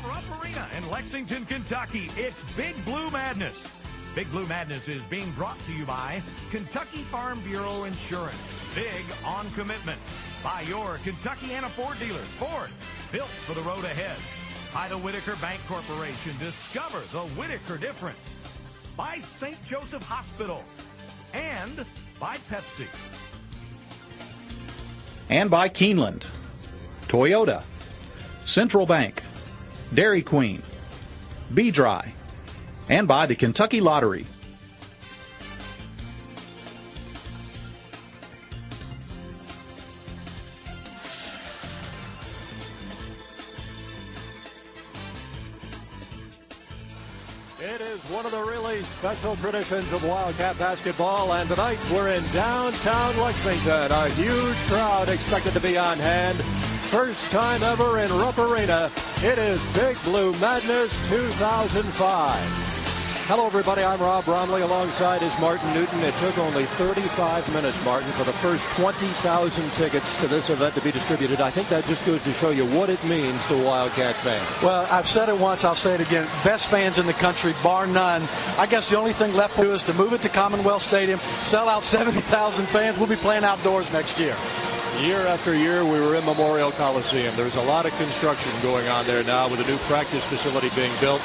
Rupp Arena in Lexington, Kentucky, it's Big Blue Madness. Big Blue Madness is being brought to you by Kentucky Farm Bureau Insurance. Big on commitment. By your Kentuckiana Ford dealers. Ford, built for the road ahead. By the Whitaker Bank Corporation. Discover the Whitaker difference. By St. Joseph Hospital. And by Pepsi. And by Keeneland, Toyota, Central Bank, Dairy Queen, B-Dry, and by the Kentucky Lottery. It is one of the really special traditions of Wildcat basketball, and tonight we're in downtown Lexington. A huge crowd expected to be on hand. First time ever in Rupp Arena. It is Big Blue Madness 2005. Hello, everybody. I'm Rob Bromley. Alongside is Martin Newton. It took only 35 minutes, Martin, for the first 20,000 tickets to this event to be distributed. I think that just goes to show you what it means to Wildcat fans. Well, I've said it once, I'll say it again. Best fans in the country, bar none. I guess the only thing left to do is to move it to Commonwealth Stadium, sell out 70,000 fans. We'll be playing outdoors next year. Year after year, we were in Memorial Coliseum. There's a lot of construction going on there now with a new practice facility being built.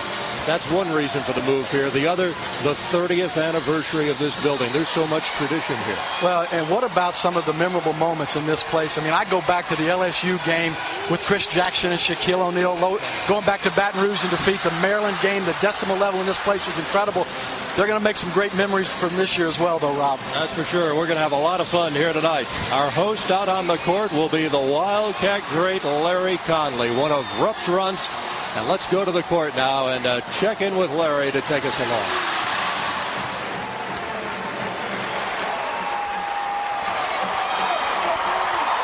That's one reason for the move here. The other, the 30th anniversary of this building. There's so much tradition here. Well, and what about some of the memorable moments in this place? I mean, I go back to the LSU game with Chris Jackson and Shaquille O'Neal, going back to Baton Rouge and defeat the Maryland game. The decimal level in this place was incredible. They're going to make some great memories from this year as well, though, Rob. That's for sure. We're going to have a lot of fun here tonight. Our host out on the court will be the Wildcat great Larry Conley, one of Rupp's runs. And let's go to the court now and check in with Larry to take us along.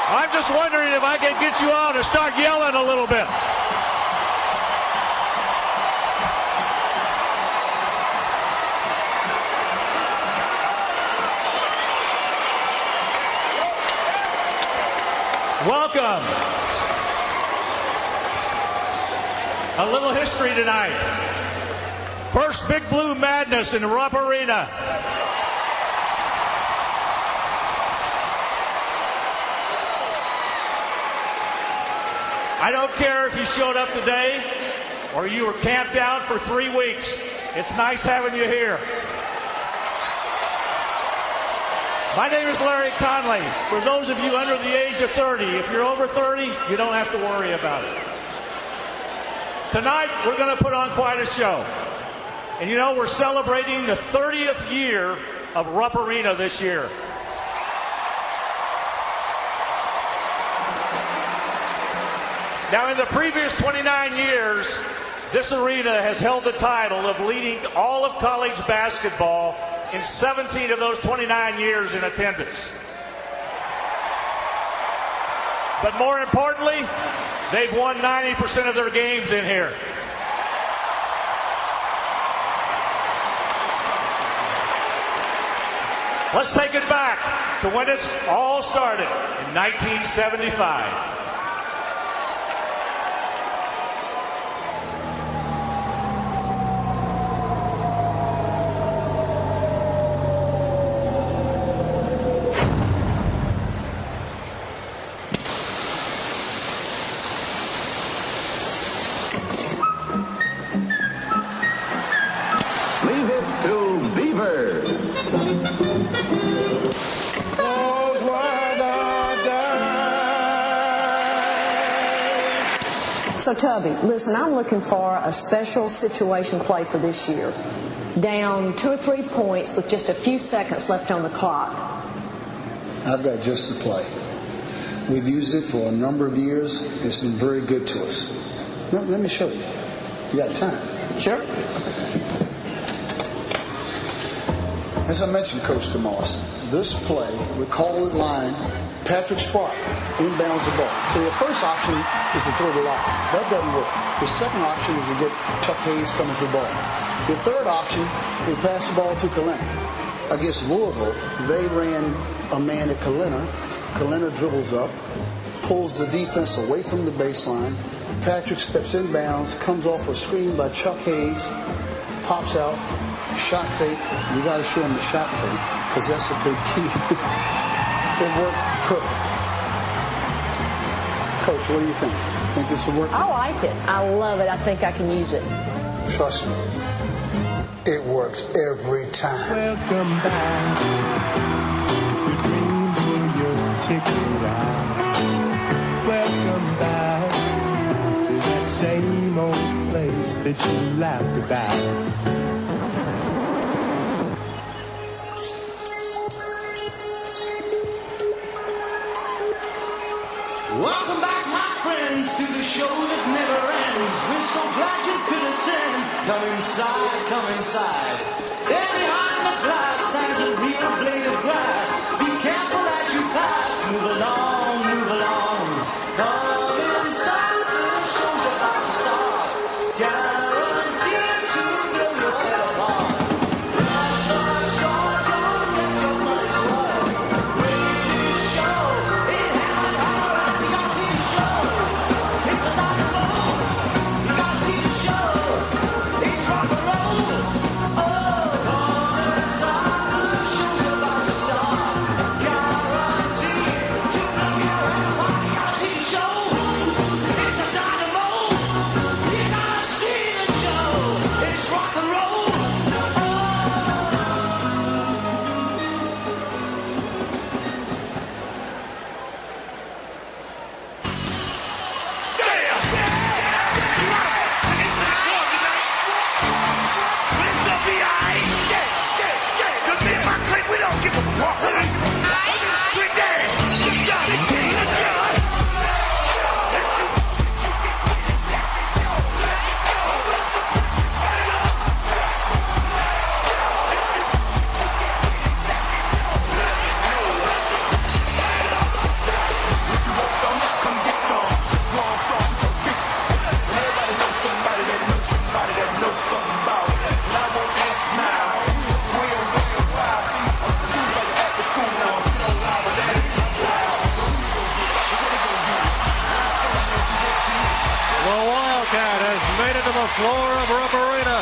I'm just wondering if I can get you out and start yelling a little bit. Welcome. A little history tonight. First Big Blue Madness in Rupp Arena. I don't care if you showed up today or you were camped out for 3 weeks. It's nice having you here. My name is Larry Conley. For those of you under the age of 30, if you're over 30, you don't have to worry about it. Tonight, we're going to put on quite a show. And you know, we're celebrating the 30th year of Rupp Arena this year. Now, in the previous 29 years, this arena has held the title of leading all of college basketball in 17 of those 29 years in attendance. But more importantly, they've won 90% of their games in here. Let's take it back to when it's all started in 1975. So, Tubby, listen, I'm looking for a special situation play for this year. Down 2 or 3 points with just a few seconds left on the clock. I've got just the play. We've used it for a number of years. It's been very good to us. Let me show you. You got time? Sure. As I mentioned, Coach DeMoss, this play, we call it line, Patrick Spark inbounds the ball. So your first option is to throw the line. That doesn't work. Your second option is to get Chuck Hayes coming to the ball. Your third option is pass the ball to Kalina. Against Louisville, they ran a man at Kalina. Kalina dribbles up, pulls the defense away from the baseline. Patrick steps in bounds, comes off a screen by Chuck Hayes, pops out, shot fake. You got to show him the shot fake because that's a big key. It worked perfect. Coach, what do you think? Think this will work? I like it. I love it. I think I can use it. Trust me, it works every time. Welcome back. Your dreams were your ticket ride. Welcome back to that same old place that you laughed about. Welcome back, my friends, to the show that never ends. We're so glad you could attend. Come inside, come inside. There behind the glass stands a real blade of grass. Be careful as you pass. Move along, move along. Come inside, the show's about to start. Guaranteed to blow your head apart. Last night, short, don't get your money's worth. Greatest show in heaven. You gotta see the show. It's a dynamo. You gotta see the show. It's rock and roll. Oh, come inside. The show's about to start. Guaranteed to blow your head apart. You gotta see the show. It's a dynamo. You gotta see the show. It's rock and roll. The Wildcat has made it to the floor of Rupp Arena.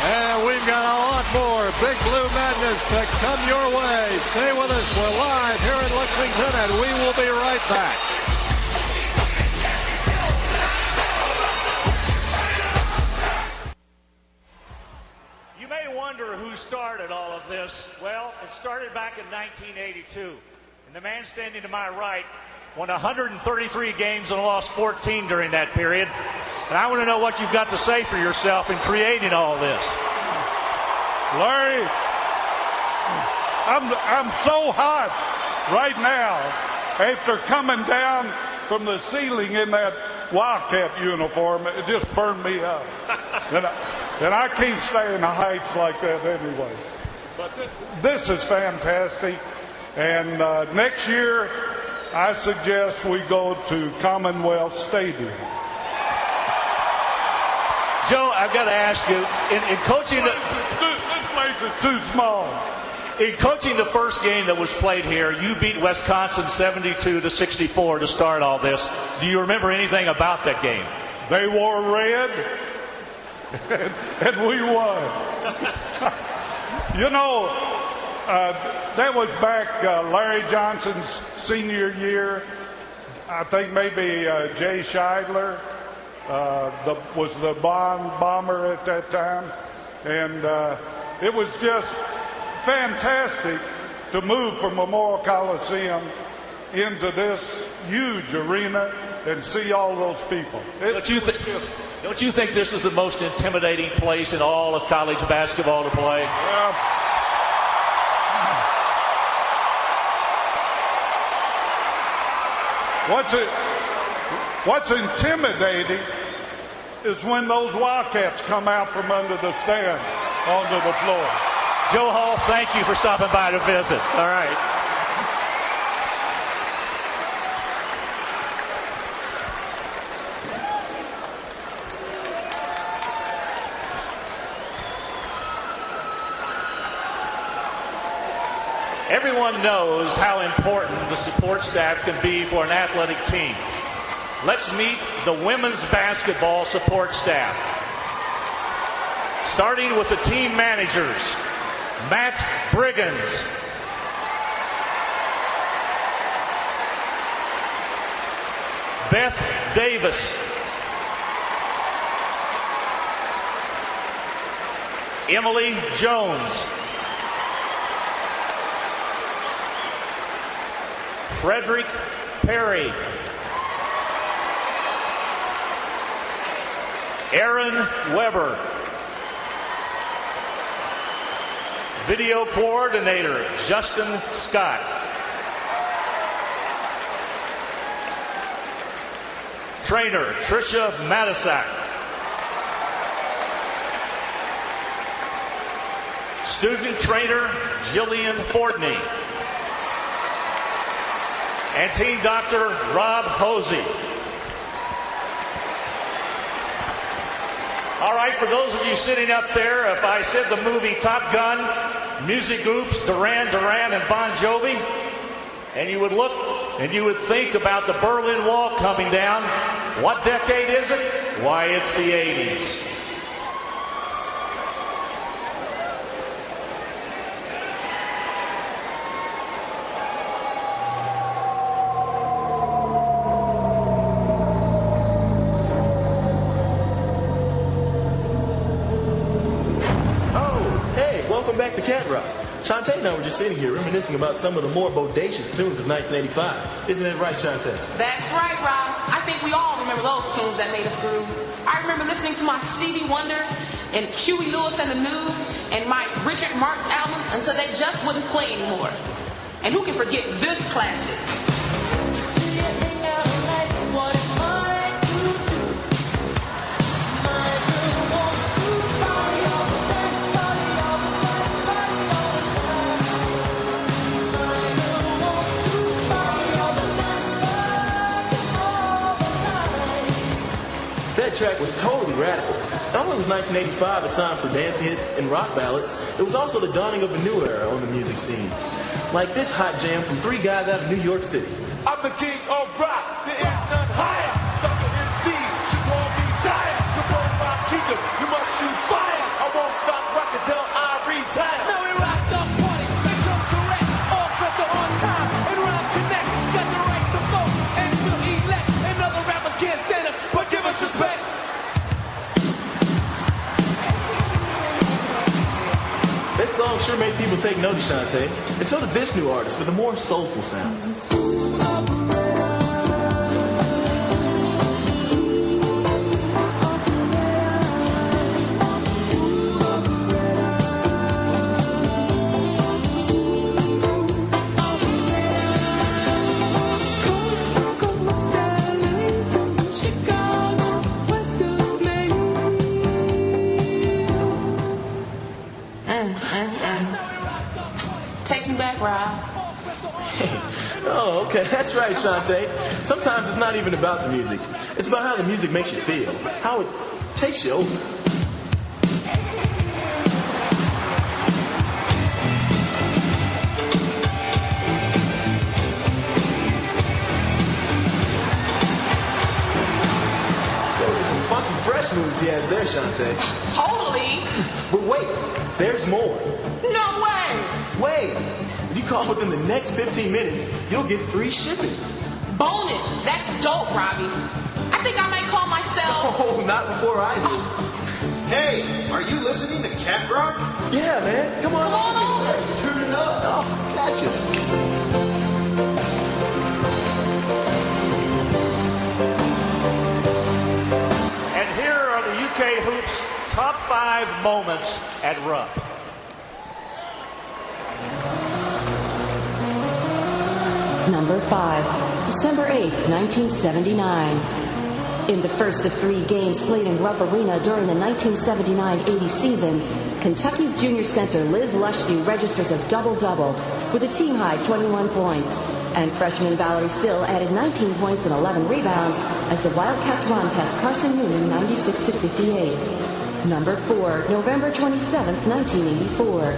And we've got a lot more Big Blue Madness to come your way. Stay with us. We're live here in Lexington, and we will be right back. You may wonder who started all of this. Well, it started back in 1982. And the man standing to my right won 133 games and lost 14 during that period. And I want to know what you've got to say for yourself in creating all this. Larry, I'm so hot right now after coming down from the ceiling in that Wildcat uniform. It just burned me up. And I can't stay in the heights like that anyway. But this is fantastic. And next year, I suggest we go to Commonwealth Stadium. Joe, I've got to ask you, in coaching This place is too small. In coaching the first game that was played here, you beat Wisconsin 72-64 to start all this. Do you remember anything about that game? They wore red, and we won. You know, that was back Larry Johnson's senior year. I think maybe Jay Scheidler was the bomber at that time. And it was just fantastic to move from Memorial Coliseum into this huge arena and see all those people. Don't you think this is the most intimidating place in all of college basketball to play? What's intimidating is when those Wildcats come out from under the stands onto the floor. Joe Hall, thank you for stopping by to visit. All right. Everyone knows how important the support staff can be for an athletic team. Let's meet the women's basketball support staff. Starting with the team managers, Matt Briggins, Beth Davis, Emily Jones, Frederick Perry, Aaron Weber, video coordinator Justin Scott, trainer Tricia Matisak, student trainer Jillian Fortney, and team doctor Rob Hosey. All right, for those of you sitting up there, if I said the movie Top Gun, music groups Duran Duran and Bon Jovi, and you would look and you would think about the Berlin Wall coming down, what decade is it? Why, it's the 80s. Shantae and I were just sitting here reminiscing about some of the more bodacious tunes of 1985. Isn't that right, Shantae? That's right, Rob. I think we all remember those tunes that made us groove. I remember listening to my Stevie Wonder and Huey Lewis and the News and my Richard Marx albums until they just wouldn't play anymore. And who can forget this classic? That track was totally radical. Not only was 1985 a time for dance hits and rock ballads, it was also the dawning of a new era on the music scene. Like this hot jam from three guys out of New York City. I'm the king of rock, there is none higher. Sucker MCs should call me sire. To burn my kingdom, you must choose fire. I won't stop rocking till I retire. Now we rock the party, and come correct. All cuts are on time, and rhymes connect. Got the right to vote, and we'll elect. And other rappers can't stand us, but give us respect. That song sure made people take notice, Shantae. And so did this new artist with a more soulful sound. Take me back, Rob. Oh, okay, that's right, Shantae. Sometimes it's not even about the music. It's about how the music makes you feel, how it takes you over. Those are some funky, fresh moves he has there, Shantae. Totally. But wait, there's more. No way. Wait, if you call within the next 15 minutes, you'll get free shipping. Bonus. That's dope, Robbie. I think I may call myself. Oh, not before I do. Hey, are you listening to Cat Rock? Yeah, man. Come on. Hey, turn it up. Oh, gotcha. And here are the UK Hoops top 5 moments at Rupp. Number 5, December 8th, 1979. In the first of 3 games played in Rupp Arena during the 1979-80 season, Kentucky's junior center Liz Lushview registers a double-double with a team-high 21 points. And freshman Valerie Still added 19 points and 11 rebounds as the Wildcats run past Carson Newman 96-58. Number 4, November 27th, 1984.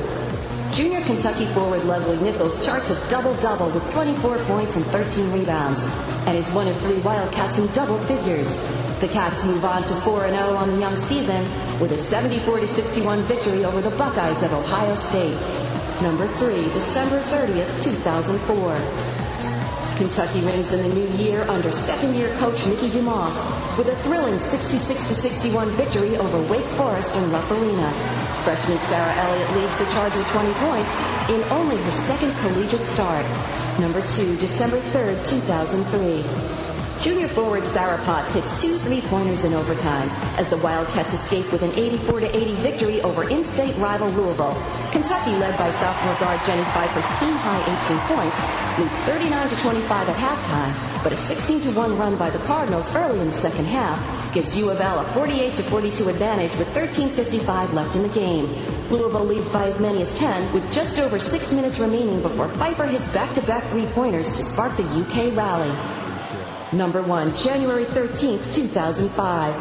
junior Kentucky forward Leslie Nichols charts a double-double with 24 points and 13 rebounds, and is one of 3 Wildcats in double figures. The Cats move on to 4-0 on the young season with a 74-61 victory over the Buckeyes of Ohio State. Number 3, December 30th, 2004. Kentucky wins in the new year under second-year coach Mickey DeMoss with a thrilling 66-61 victory over Wake Forest in Rupp Arena. Freshman Sarah Elliott leads the charge with 20 points in only her second collegiate start. Number 2, December 3rd, 2003. Junior forward Sarah Potts hits 2 3-pointers in overtime as the Wildcats escape with an 84-80 victory over in-state rival Louisville. Kentucky, led by sophomore guard Jenny Pfeiffer's team-high 18 points, leads 39-25 at halftime, but a 16-1 run by the Cardinals early in the second half gives U of L a 48-42 advantage with 13:55 left in the game. Louisville leads by as many as 10 with just over 6 minutes remaining before Pfeiffer hits back-to-back 3-pointers to spark the UK rally. Number 1, January 13th, 2005.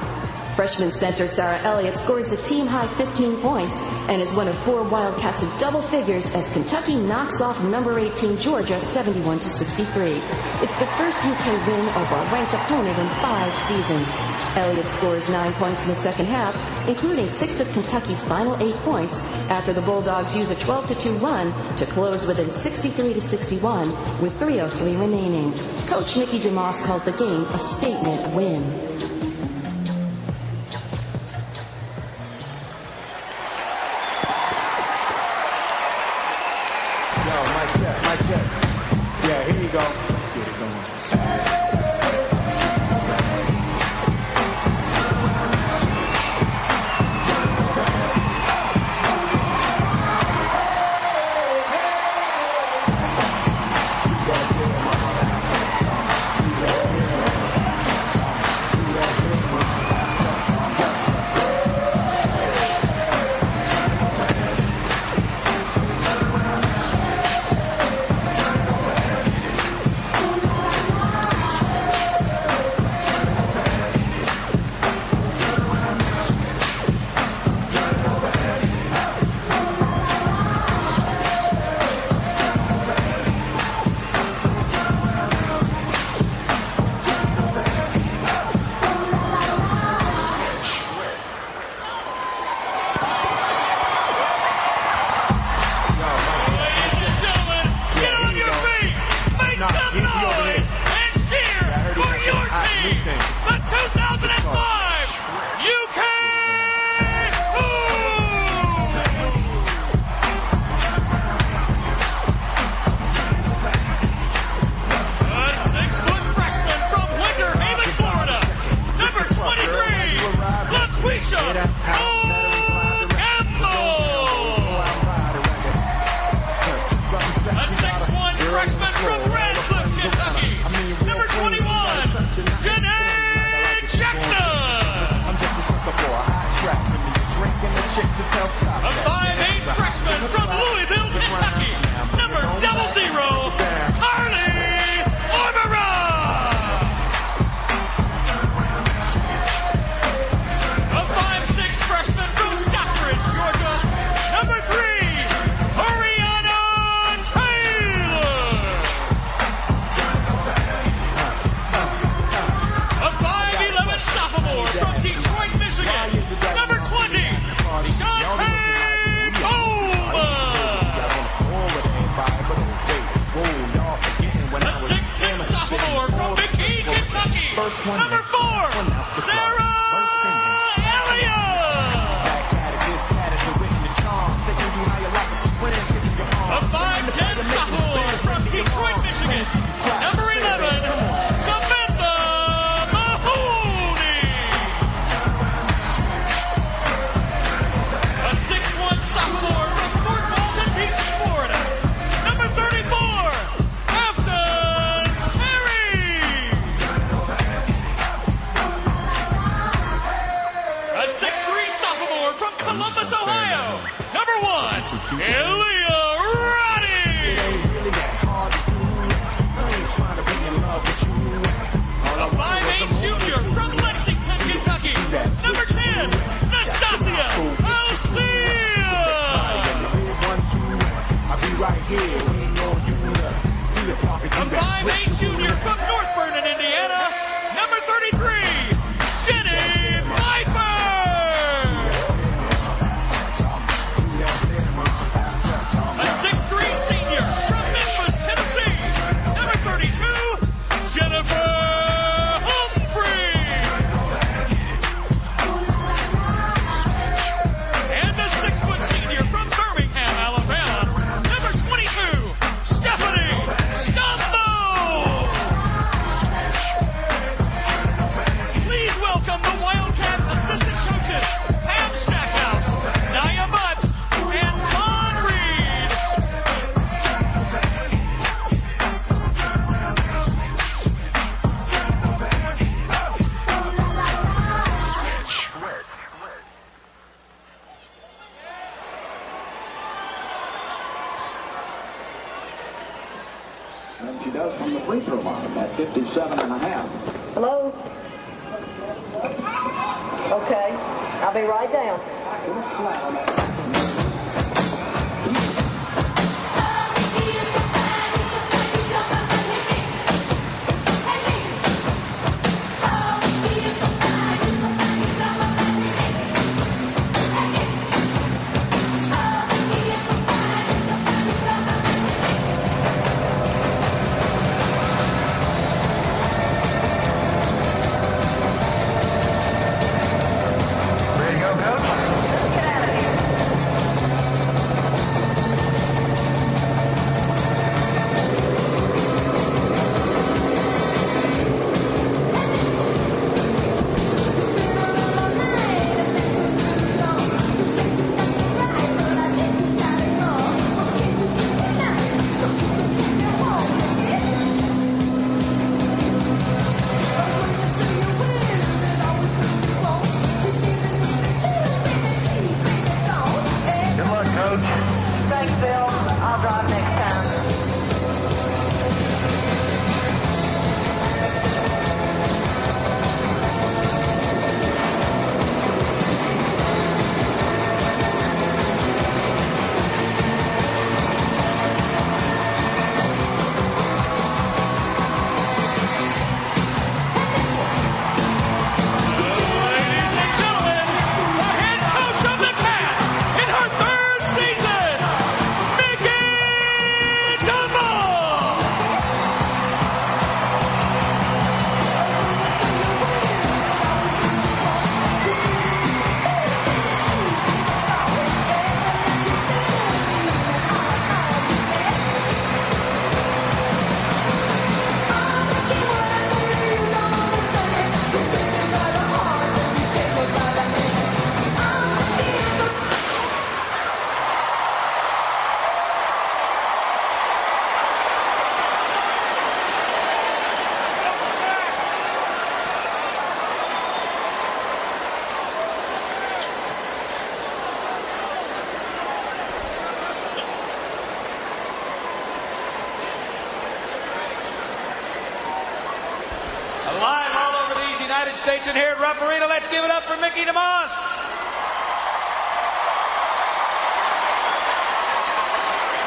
Freshman center Sarah Elliott scores a team-high 15 points and is one of 4 Wildcats in double figures as Kentucky knocks off number 18 Georgia 71-63. It's the first UK win over a ranked opponent in 5 seasons. Elliott scores 9 points in the second half, including 6 of Kentucky's final 8 points after the Bulldogs use a 12-2 run to close within 63-61 with 3:03 remaining. Coach Mickey DeMoss calls the game a statement win. Yeah, here you go. Let's get it going. Number 4, Sarah Elliott. A 5'10" sophomore from Detroit, Michigan. Number 11, Samantha Mahoney. A 6'1" sophomore from Fort Walton Beach, Florida. Number 34, Afton Perry. A 6'3" sophomore from Columbus, Ohio. Number 1, Elia Roddy. A 5'8" junior from Lexington, Kentucky. Number 10, Nastasia Alcia. right here. We know you see the park. A 5'8" junior from North Vernon, Indiana, number 33, Jenny Pfeiffer. A 6'3" senior from Memphis, Tennessee, number 32, Jennifer Humphrey. And a 6-foot senior from Birmingham, Alabama, number 22, Stephanie Stumbo. Please welcome the Wildcats assistant coaches, Pam Stackhouse, Nia Butt, and Todd Reed. And she does from the free throw line at 57.5. Hello? Okay, I'll be right down. Thanks, Bill. I'll drive next time. Ladies and gentlemen, the head coach of the Cats in her 3rd season, Mickey Dunbar. Live all over these United States and here at Rupp Arena, let's give it up for Mickey DeMoss.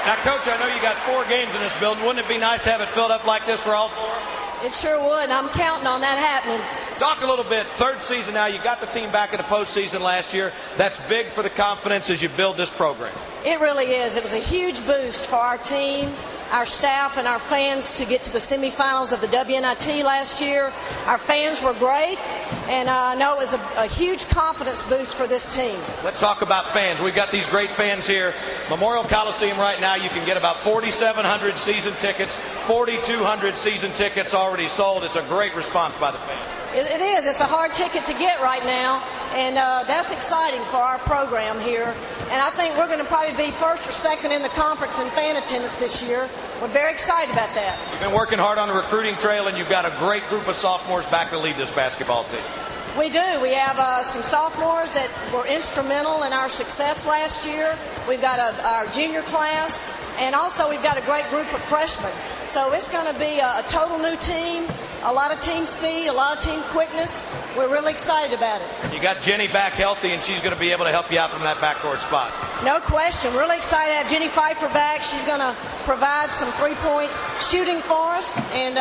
Now, Coach, I know you got 4 games in this building. Wouldn't it be nice to have it filled up like this for all 4? It sure would. I'm counting on that happening. Talk a little bit. 3rd season now. You got the team back in the postseason last year. That's big for the confidence as you build this program. It really is. It was a huge boost for our team, our staff, and our fans to get to the semifinals of the WNIT last year. Our fans were great, and I know it was a huge confidence boost for this team. Let's talk about fans. We've got these great fans here. Memorial Coliseum right now, you can get about 4,700 season tickets, 4,200 season tickets already sold. It's a great response by the fans. It is. It's a hard ticket to get right now, and that's exciting for our program here. And I think we're going to probably be 1st or 2nd in the conference in fan attendance this year. We're very excited about that. You've been working hard on the recruiting trail, and you've got a great group of sophomores back to lead this basketball team. We do. We have some sophomores that were instrumental in our success last year. We've got our junior class, and also we've got a great group of freshmen. So it's going to be a total new team, a lot of team speed, a lot of team quickness. We're really excited about it. You got Jenny back healthy, and she's going to be able to help you out from that backcourt spot. No question. Really excited to have Jenny Pfeiffer back. She's going to provide some three-point shooting for us, and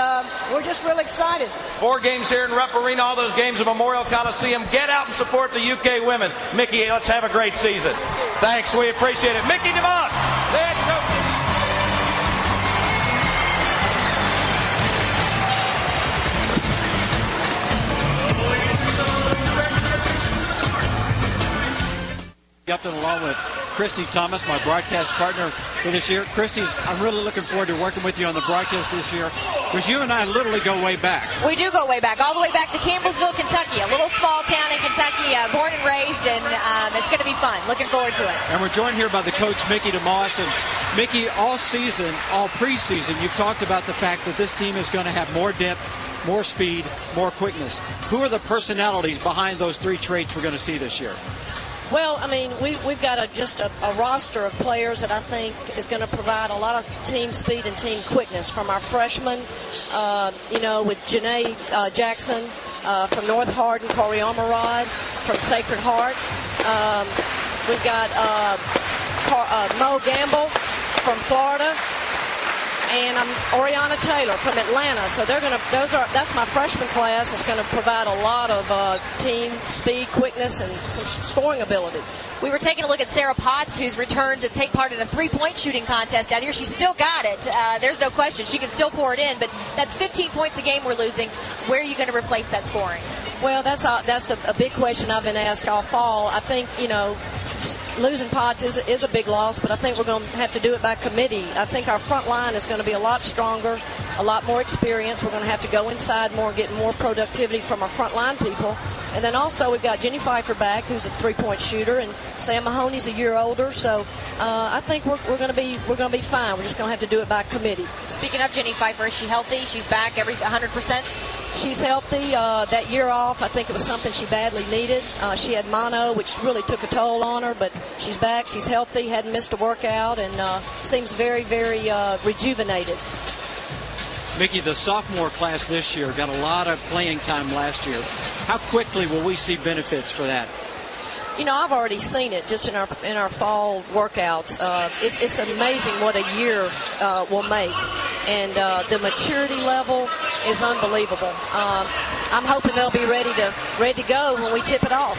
we're just really excited. 4 games here in Rupp Arena, all those games at Memorial Coliseum. Get out and support the UK women. Mickey, let's have a great season. Thanks. We appreciate it. Mickey DeMoss, the head coach. Upton along with Christy Thomas, my broadcast partner for this year. Christy, I'm really looking forward to working with you on the broadcast this year, because you and I literally go way back. We do go way back, all the way back to Campbellsville, Kentucky, a little small town in Kentucky, born and raised, and it's going to be fun. Looking forward to it. And we're joined here by the coach, Mickey DeMoss. And Mickey, all season, all preseason, you've talked about the fact that this team is going to have more depth, more speed, more quickness. Who are the personalities behind those 3 traits we're going to see this year? Well, I mean, we've got just a roster of players that I think is going to provide a lot of team speed and team quickness from our freshmen, with Janae Jackson from North Hardin, Corey Ormerod from Sacred Heart. We've got Mo Gamble from Florida, and Oriana Taylor from Atlanta. So that's my freshman class. It's going to provide a lot of team speed, quickness, and some scoring ability. We were taking a look at Sarah Potts, who's returned to take part in a 3-point shooting contest out here. She's still got it. There's no question. She can still pour it in, but that's 15 points a game we're losing. Where are you going to replace that scoring? Well, that's a big question I've been asked all fall. I think, losing Potts is a big loss, but I think we're going to have to do it by committee. I think our front line is going to be a lot stronger, a lot more experience. We're going to have to go inside more, get more productivity from our front line people. And then also we've got Jenny Pfeiffer back, who's a 3-point shooter, and Sam Mahoney's a year older. So I think we're going to be fine. We're just going to have to do it by committee. Speaking of Jenny Pfeiffer, is she healthy? She's back every 100%? She's healthy. That year off, I think it was something she badly needed. She had mono, which really took a toll on her, but she's back. She's healthy, hadn't missed a workout, and seems very, very rejuvenated. Mickey, the sophomore class this year got a lot of playing time last year. How quickly will we see benefits for that? I've already seen it just in our fall workouts. It's amazing what a year will make, and the maturity level is unbelievable. I'm hoping they'll be ready to go when we tip it off.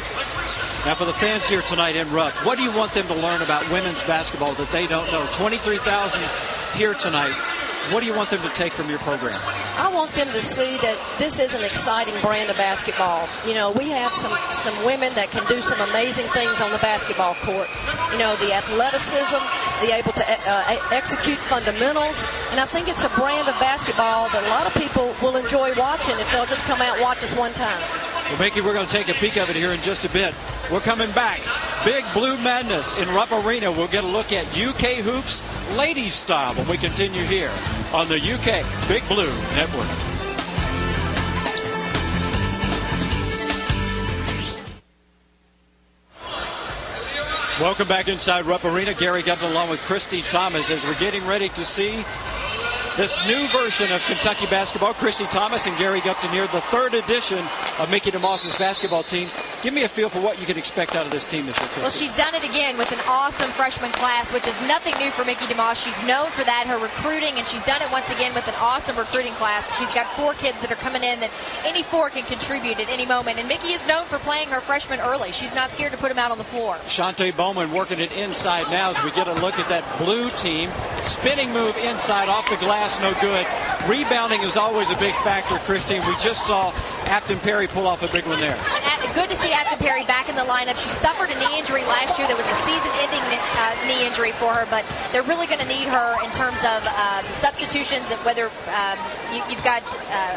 Now, for the fans here tonight in Rupp, what do you want them to learn about women's basketball that they don't know? 23,000 here tonight. What do you want them to take from your program? I want them to see that this is an exciting brand of basketball. We have some women that can do some amazing things on the basketball court. The athleticism, the able to execute fundamentals, and I think it's a brand of basketball that a lot of people will enjoy watching if they'll just come out and watch us one time. Well, Mickey, we're going to take a peek of it here in just a bit. We're coming back. Big Blue Madness in Rupp Arena. We'll get a look at UK hoops ladies style when we continue here on the UK Big Blue Network. Welcome back inside Rupp Arena. Gary Gupton along with Christy Thomas as we're getting ready to see this new version of Kentucky basketball. Christy Thomas and Gary Gupton here, the 3rd edition of Mickey DeMoss's basketball team. Give me a feel for what you can expect out of this team this year, Christy. Well, she's done it again with an awesome freshman class, which is nothing new for Mickey DeMoss. She's known for that, her recruiting, and she's done it once again with an awesome recruiting class. She's got 4 kids that are coming in that any 4 can contribute at any moment, and Mickey is known for playing her freshmen early. She's not scared to put them out on the floor. Shantae Bowman working it inside now as we get a look at that blue team. Spinning move inside, off the glass, no good. Rebounding is always a big factor, Christy, and we just saw Afton Perry pull off a big one there. Good to see Afton Perry back in the lineup. She suffered a knee injury last year. There was a season-ending knee injury for her, but they're really going to need her in terms of substitutions, whether you've got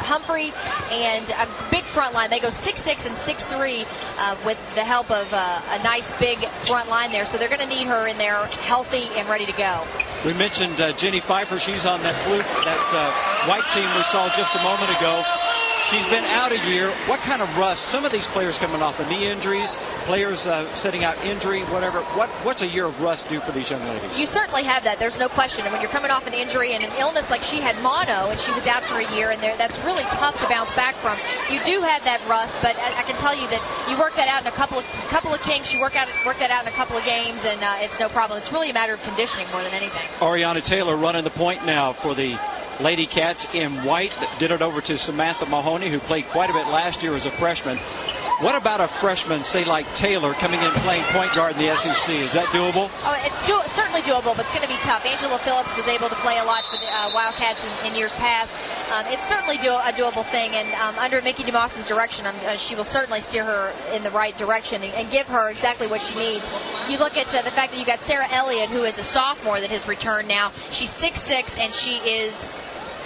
Humphrey and a big front line. They go 6'6" and 6'3" with the help of a nice big front line there, so they're going to need her in there healthy and ready to go. We mentioned Jenny Pfeiffer. She's on that white team we saw just a moment ago. She's been out a year. What kind of rust? Some of these players coming off of knee injuries, players setting out injury, whatever. What's a year of rust do for these young ladies? You certainly have that. There's no question. And when you're coming off an injury and an illness like she had mono and she was out for a year, and that's really tough to bounce back from. You do have that rust, but I can tell you that you work that out in a couple of kinks. You work that out in a couple of games, and it's no problem. It's really a matter of conditioning more than anything. Oriana Taylor running the point now for the Lady Cats in white. Did it over to Samantha Mahoney, who played quite a bit last year as a freshman. What about a freshman, say like Taylor, coming in playing point guard in the SEC? Is that doable? Oh, it's certainly doable, but it's going to be tough. Angela Phillips was able to play a lot for the Wildcats in years past. It's certainly a doable thing, and under Mickey DeMoss's direction, she will certainly steer her in the right direction and give her exactly what she needs. You look at the fact that you got Sarah Elliott, who is a sophomore that has returned now. She's 6'6", and she is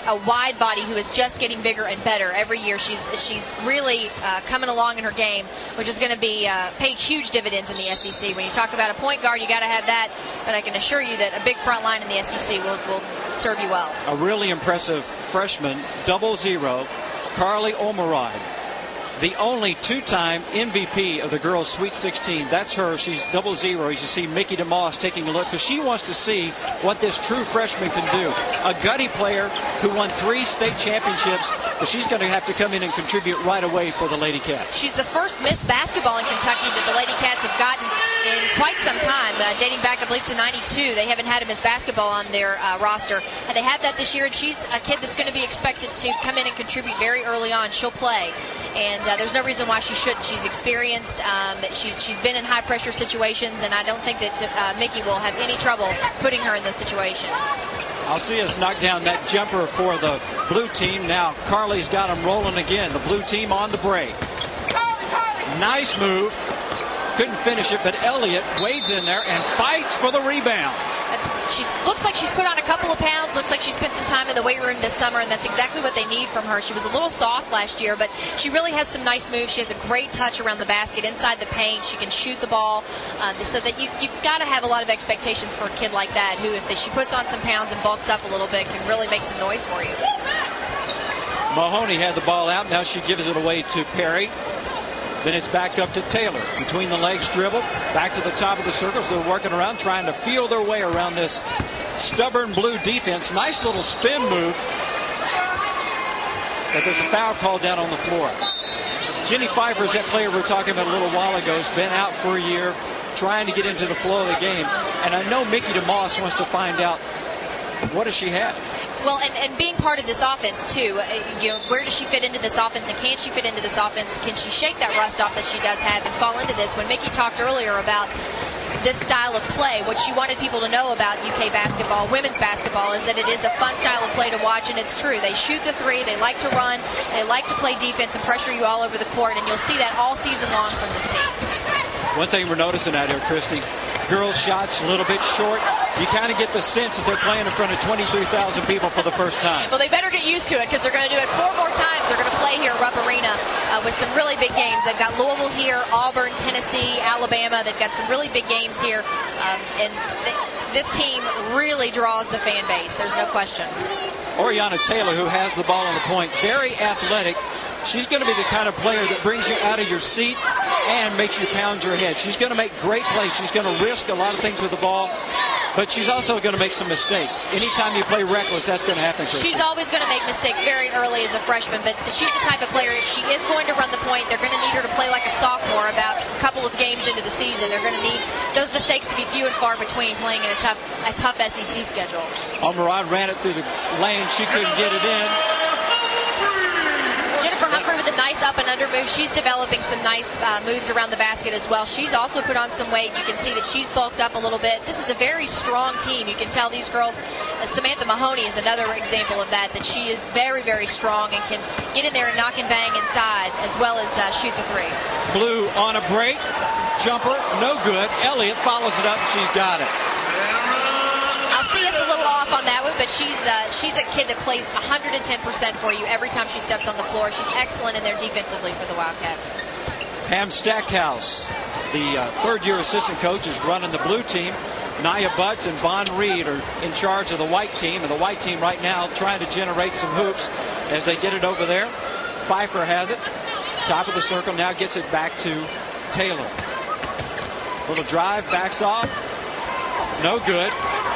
a wide body who is just getting bigger and better every year. She's really coming along in her game, which is going to be paying huge dividends in the SEC. When you talk about a point guard, you got to have that, but I can assure you that a big front line in the SEC will serve you well. A really impressive freshman, 00, Carly Omerod. The only two-time MVP of the girls' Sweet 16. That's her. She's 00. You see Mickey DeMoss taking a look because she wants to see what this true freshman can do. A gutty player who won 3 state championships, but she's going to have to come in and contribute right away for the Lady Cats. She's the first Miss Basketball in Kentucky that the Lady Cats have gotten in quite some time, dating back, I believe, to 92. They haven't had a Miss Basketball on their roster. And they have that this year, and she's a kid that's going to be expected to come in and contribute very early on. She'll play. And there's no reason why she shouldn't. She's experienced. She's been in high-pressure situations, and I don't think that Mickey will have any trouble putting her in those situations. I'll see us knock down that jumper for the blue team. Now Carly's got them rolling again. The blue team on the break. Nice move. Couldn't finish it, but Elliott wades in there and fights for the rebound. She looks like she's put on a couple of pounds, looks like she spent some time in the weight room this summer, and that's exactly what they need from her. She was a little soft last year, but she really has some nice moves. She has a great touch around the basket, inside the paint. She can shoot the ball, so that you've got to have a lot of expectations for a kid like that, who, if she puts on some pounds and bulks up a little bit, can really make some noise for you. Mahoney had the ball out. Now she gives it away to Perry. Then it's back up to Taylor. Between the legs dribble. Back to the top of the circles. They're working around, trying to feel their way around this stubborn blue defense. Nice little spin move. But there's a foul called down on the floor. Jenny Pfeiffer is that player we were talking about a little while ago. Has been out for a year, trying to get into the flow of the game. And I know Mickey DeMoss wants to find out, what does she have? Well, and being part of this offense, too, where does she fit into this offense, and can she fit into this offense? Can she shake that rust off that she does have and fall into this? When Mickey talked earlier about this style of play, what she wanted people to know about UK basketball, women's basketball, is that it is a fun style of play to watch, and it's true. They shoot the three, they like to run, they like to play defense and pressure you all over the court, and you'll see that all season long from this team. One thing we're noticing out here, Christy, girls' shots a little bit short. You kind of get the sense that they're playing in front of 23,000 people for the first time. Well, they better get used to it, because they're going to do it 4 more times. They're going to play here at Rupp Arena with some really big games. They've got Louisville here, Auburn, Tennessee, Alabama. They've got some really big games here. And this team really draws the fan base. There's no question. Oriana Taylor, who has the ball on the point, very athletic. She's going to be the kind of player that brings you out of your seat and makes you pound your head. She's going to make great plays. She's going to risk a lot of things with the ball, but she's also going to make some mistakes. Anytime you play reckless, that's going to happen, Christy. She's always going to make mistakes very early as a freshman, but she's the type of player, if she is going to run the point, they're going to need her to play like a sophomore about a couple of games into the season. They're going to need those mistakes to be few and far between, playing in a tough SEC schedule. Omerod ran it through the lane. She couldn't get it in. Jennifer Humphrey with a nice up and under move. She's developing some nice moves around the basket as well. She's also put on some weight. You can see that she's bulked up a little bit. This is a very strong team. You can tell these girls. Samantha Mahoney is another example of that she is very, very strong and can get in there and knock and bang inside as well as shoot the three. Blue on a break. Jumper, no good. Elliott follows it up and she's got it. I'll see us a little off on that one, but she's a kid that plays 110% for you every time she steps on the floor. She's excellent in there defensively for the Wildcats. Pam Stackhouse, the third-year assistant coach, is running the blue team. Nia Butts and Von Reed are in charge of the white team, and the white team right now trying to generate some hoops as they get it over there. Pfeiffer has it. Top of the circle, now gets it back to Taylor. Little drive, backs off. No good.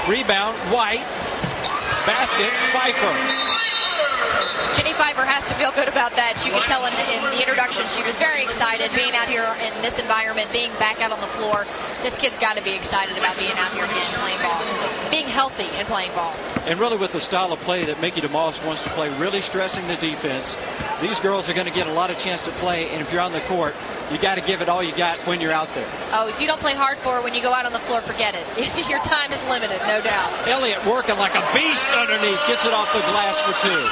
Rebound, White. Basket, Pfeiffer. Jenny Pfeiffer has to feel good about that. You could tell in the introduction she was very excited being out here in this environment, being back out on the floor. This kid's got to be excited about being out here again playing ball, being healthy and playing ball. And really with the style of play that Mickey DeMoss wants to play, really stressing the defense, these girls are going to get a lot of chance to play, and if you're on the court, you got to give it all you got when you're out there. Oh, if you don't play hard for it when you go out on the floor, forget it. Your time is limited, no doubt. Elliott working like a beast underneath, gets it off the glass for two.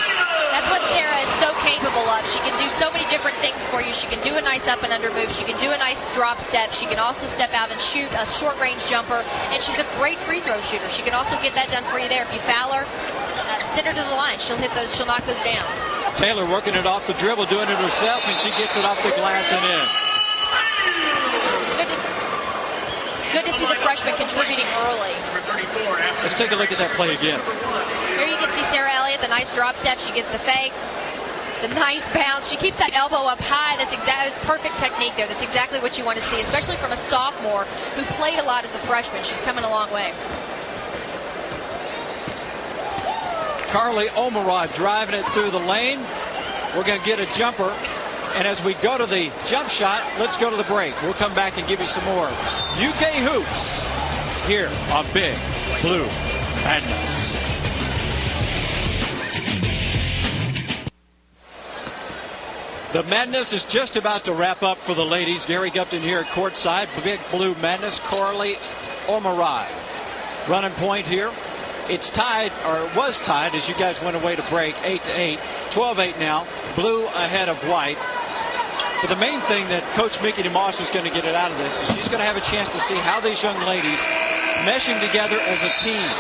That's what Sarah is so capable of. She can do so many different things for you. She can do a nice up and under move. She can do a nice drop step. She can also step out and shoot a short range jumper. And she's a great free throw shooter. She can also get that done for you there. If you foul her, send her to the line. She'll hit those. She'll knock those down. Taylor working it off the dribble, doing it herself, and she gets it off the glass and in. It's good to see the freshman contributing early. Let's take a look at that play again. Here you can see Sarah Elliott, the nice drop step. She gets the fake, the nice bounce. She keeps that elbow up high. That's perfect technique there. That's exactly what you want to see, especially from a sophomore who played a lot as a freshman. She's coming a long way. Carly Omarad driving it through the lane. We're going to get a jumper. And as we go to the jump shot, let's go to the break. We'll come back and give you some more UK hoops here on Big Blue Madness. The madness is just about to wrap up for the ladies. Gary Gupton here at courtside. Big Blue Madness, Carly Omarad. Running point here. It's tied, or it was tied as you guys went away to break, 8-8. 12-8 now. Blue ahead of White. But the main thing that Coach Mickey DeMoss is going to get it out of this is she's going to have a chance to see how these young ladies meshing together as a team,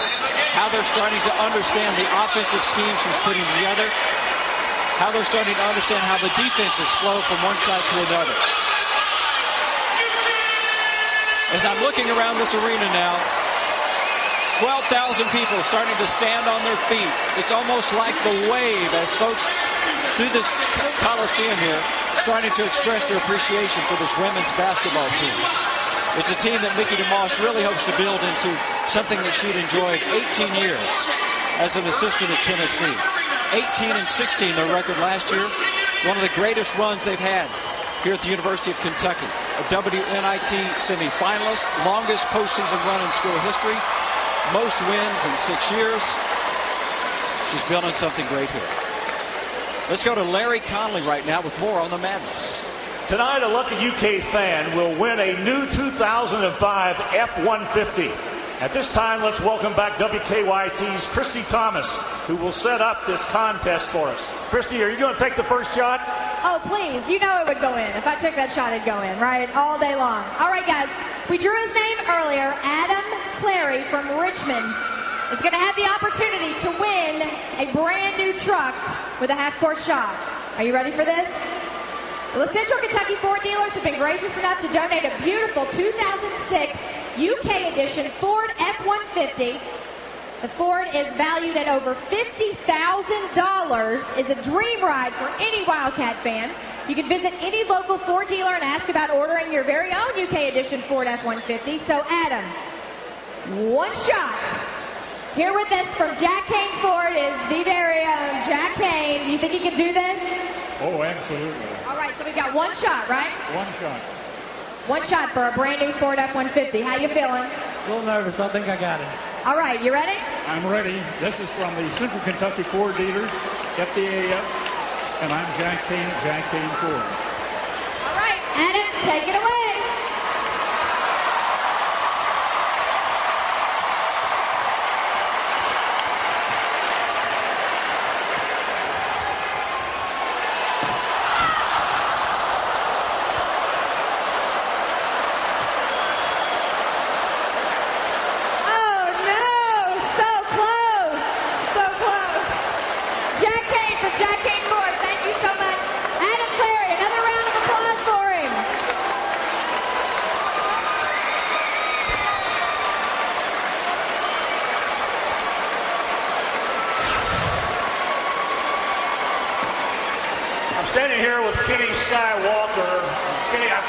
how they're starting to understand the offensive scheme she's putting together, how they're starting to understand how the defenses flow from one side to another. As I'm looking around this arena now, 12,000 people starting to stand on their feet. It's almost like the wave as folks through this Coliseum here starting to express their appreciation for this women's basketball team. It's a team that Mickey DeMoss really hopes to build into something that she'd enjoyed 18 years as an assistant at Tennessee. 18-16 their record last year. One of the greatest runs they've had here at the University of Kentucky. A WNIT semifinalist, longest postseason run in school history, most wins in 6 years. She's building something great here. Let's go to Larry Conley right now with more on the madness. Tonight, a lucky UK fan will win a new 2005 F-150. At this time, let's welcome back WKYT's Christy Thomas, who will set up this contest for us. Christy, are you going to take the first shot? Oh, please. You know it would go in. If I took that shot, it'd go in, right? All day long. All right, guys. We drew his name earlier. Adam Clary from Richmond is going to have the opportunity to win a brand new truck with a half-court shot. Are you ready for this? Well, the Central Kentucky Ford dealers have been gracious enough to donate a beautiful 2006 UK edition Ford F-150. The Ford is valued at over $50,000. It's a dream ride for any Wildcat fan. You can visit any local Ford dealer and ask about ordering your very own UK edition Ford F-150. So, Adam, one shot. Here with us from Jack Kane Ford is the very own Jack Kane. Do you think he can do this? Oh, absolutely. All right, so we got one shot, right? One shot. One shot for a brand new Ford F-150. How you feeling? A little nervous, but I think I got it. All right, you ready? I'm ready. This is from the Central Kentucky Ford dealers, FDAF, and I'm Jack Kane at Jack Kane Ford. All right, Adam, take it away.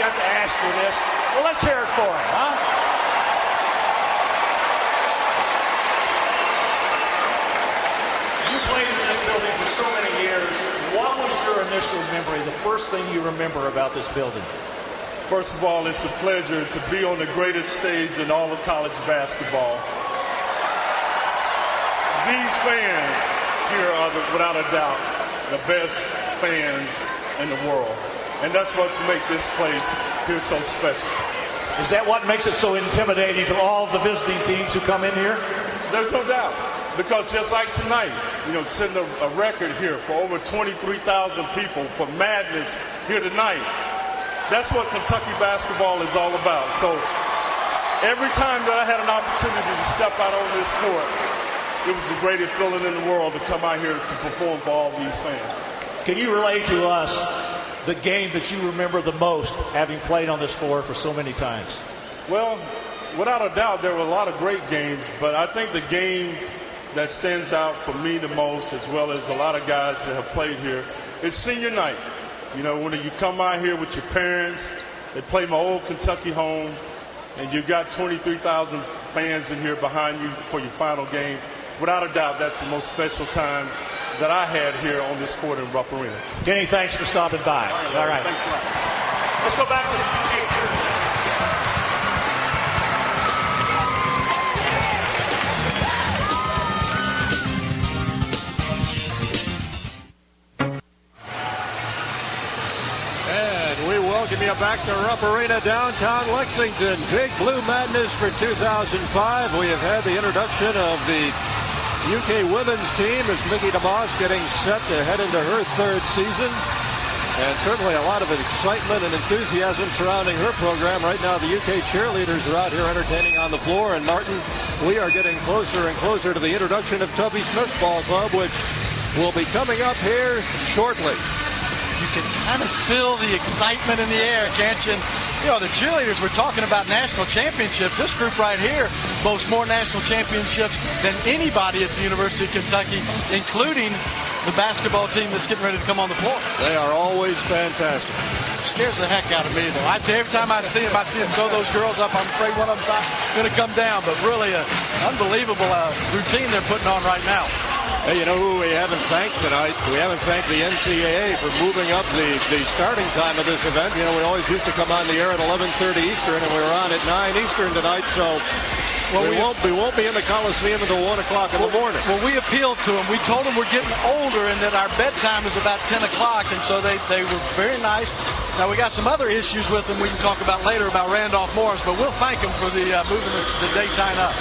have to ask for this. Well, let's hear it for him, huh? You played in this building for so many years. What was your initial memory, the first thing you remember about this building? First of all, it's a pleasure to be on the greatest stage in all of college basketball. These fans here are, without a doubt, the best fans in the world. And that's what makes this place here so special. Is that what makes it so intimidating to all of the visiting teams who come in here? There's no doubt. Because just like tonight, setting a record here for over 23,000 people for madness here tonight. That's what Kentucky basketball is all about. So every time that I had an opportunity to step out on this court, it was the greatest feeling in the world to come out here to perform for all these fans. Can you relate to us the game that you remember the most, having played on this floor for so many times? Well, without a doubt, there were a lot of great games, but I think the game that stands out for me the most, as well as a lot of guys that have played here, is senior night. When you come out here with your parents, they play my old Kentucky home, and you've got 23,000 fans in here behind you for your final game. Without a doubt, that's the most special time that I had here on this court in Rupp Arena. Kenny, thanks for stopping by. All right. Thanks a lot. Let's go back to the UK jersey. Welcome you back to Rupp Arena, downtown Lexington. Big Blue Madness for 2005. We have had the introduction of the UK women's team as Mickey DeMoss getting set to head into her third season. And certainly a lot of excitement and enthusiasm surrounding her program. Right now the UK cheerleaders are out here entertaining on the floor. And Martin, we are getting closer and closer to the introduction of Tubby Smith Ball Club, which will be coming up here shortly. You can kind of feel the excitement in the air, can't you? The cheerleaders were talking about national championships. This group right here boasts more national championships than anybody at the University of Kentucky, including the basketball team that's getting ready to come on the floor. They are always fantastic. Scares the heck out of me, though. Every time I see them throw those girls up. I'm afraid one of them's not going to come down. But really, an unbelievable routine they're putting on right now. Hey, you know who we haven't thanked tonight? We haven't thanked the NCAA for moving up the starting time of this event. We always used to come on the air at 11:30 Eastern, and we were on at 9 Eastern tonight. So we won't be in the Coliseum until 1 o'clock in the morning. Well, we appealed to them. We told them we're getting older and that our bedtime is about 10 o'clock, and so they were very nice. Now, we got some other issues with them we can talk about later about Randolph Morris, but we'll thank them for the moving the daytime up.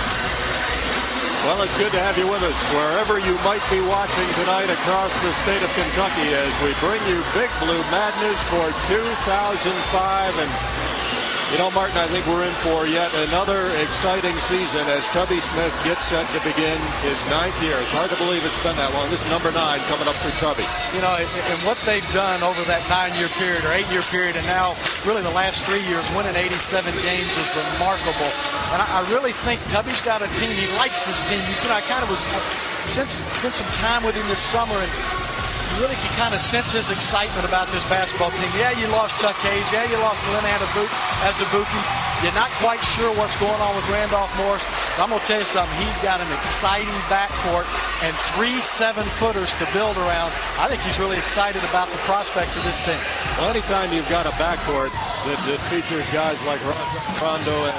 Well, it's good to have you with us wherever you might be watching tonight across the state of Kentucky as we bring you Big Blue Madness for 2005. And, Martin, I think we're in for yet another exciting season as Tubby Smith gets set to begin his 9th year. It's hard to believe it's been that long. This is number 9 coming up for Tubby. And what they've done over that 9-year period or 8-year period, and now really the last 3 years, winning 87 games is remarkable. And I really think Tubby's got a team. He likes this team. I kind of spent some time with him this summer, and you really can kind of sense his excitement about this basketball team. Yeah, you lost Chuck Hayes. Yeah, you lost Glenn Azubuike. You're not quite sure what's going on with Randolph Morris. But I'm going to tell you something. He's got an exciting backcourt and 3 7-footers to build around. I think he's really excited about the prospects of this team. Well, anytime you've got a backcourt that features guys like Rondo and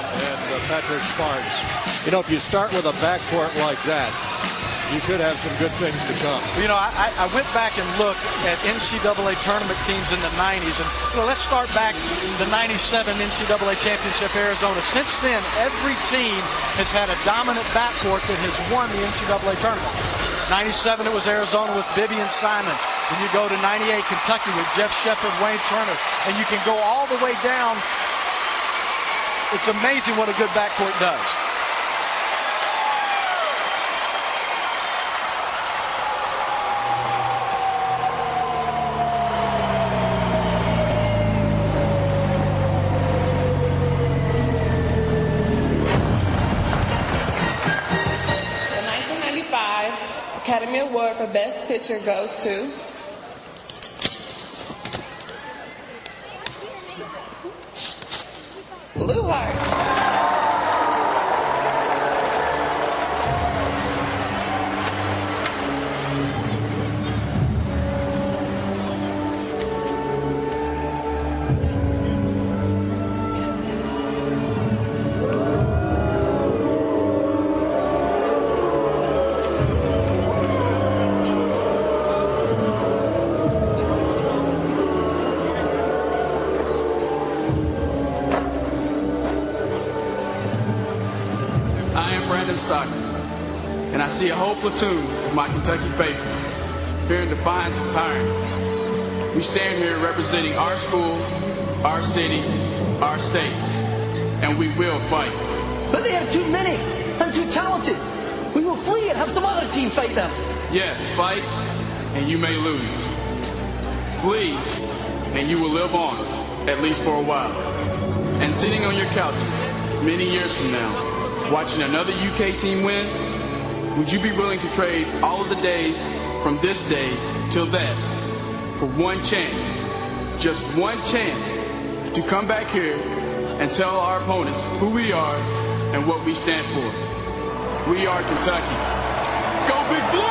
Patrick Sparks, if you start with a backcourt like that, you should have some good things to come. I went back and looked at NCAA tournament teams in the 90s. And, let's start back the 97 NCAA championship Arizona. Since then, every team has had a dominant backcourt that has won the NCAA tournament. 97, it was Arizona with Bibby and Simon. Then you go to 98, Kentucky with Jeff Shepard, Wayne Turner. And you can go all the way down. It's amazing what a good backcourt does. Academy Award for Best Picture goes to Blue Heart. Stockton, and I see a whole platoon of my Kentucky faithful here in defiance of tyranny. We stand here representing our school, our city, our state, and we will fight. But they have too many and too talented. We will flee and have some other team fight them. Yes, fight, and you may lose. Flee, and you will live on, at least for a while. And sitting on your couches many years from now, watching another UK team win, would you be willing to trade all of the days from this day till that for one chance, just one chance, to come back here and tell our opponents who we are and what we stand for? We are Kentucky. Go Big Blue!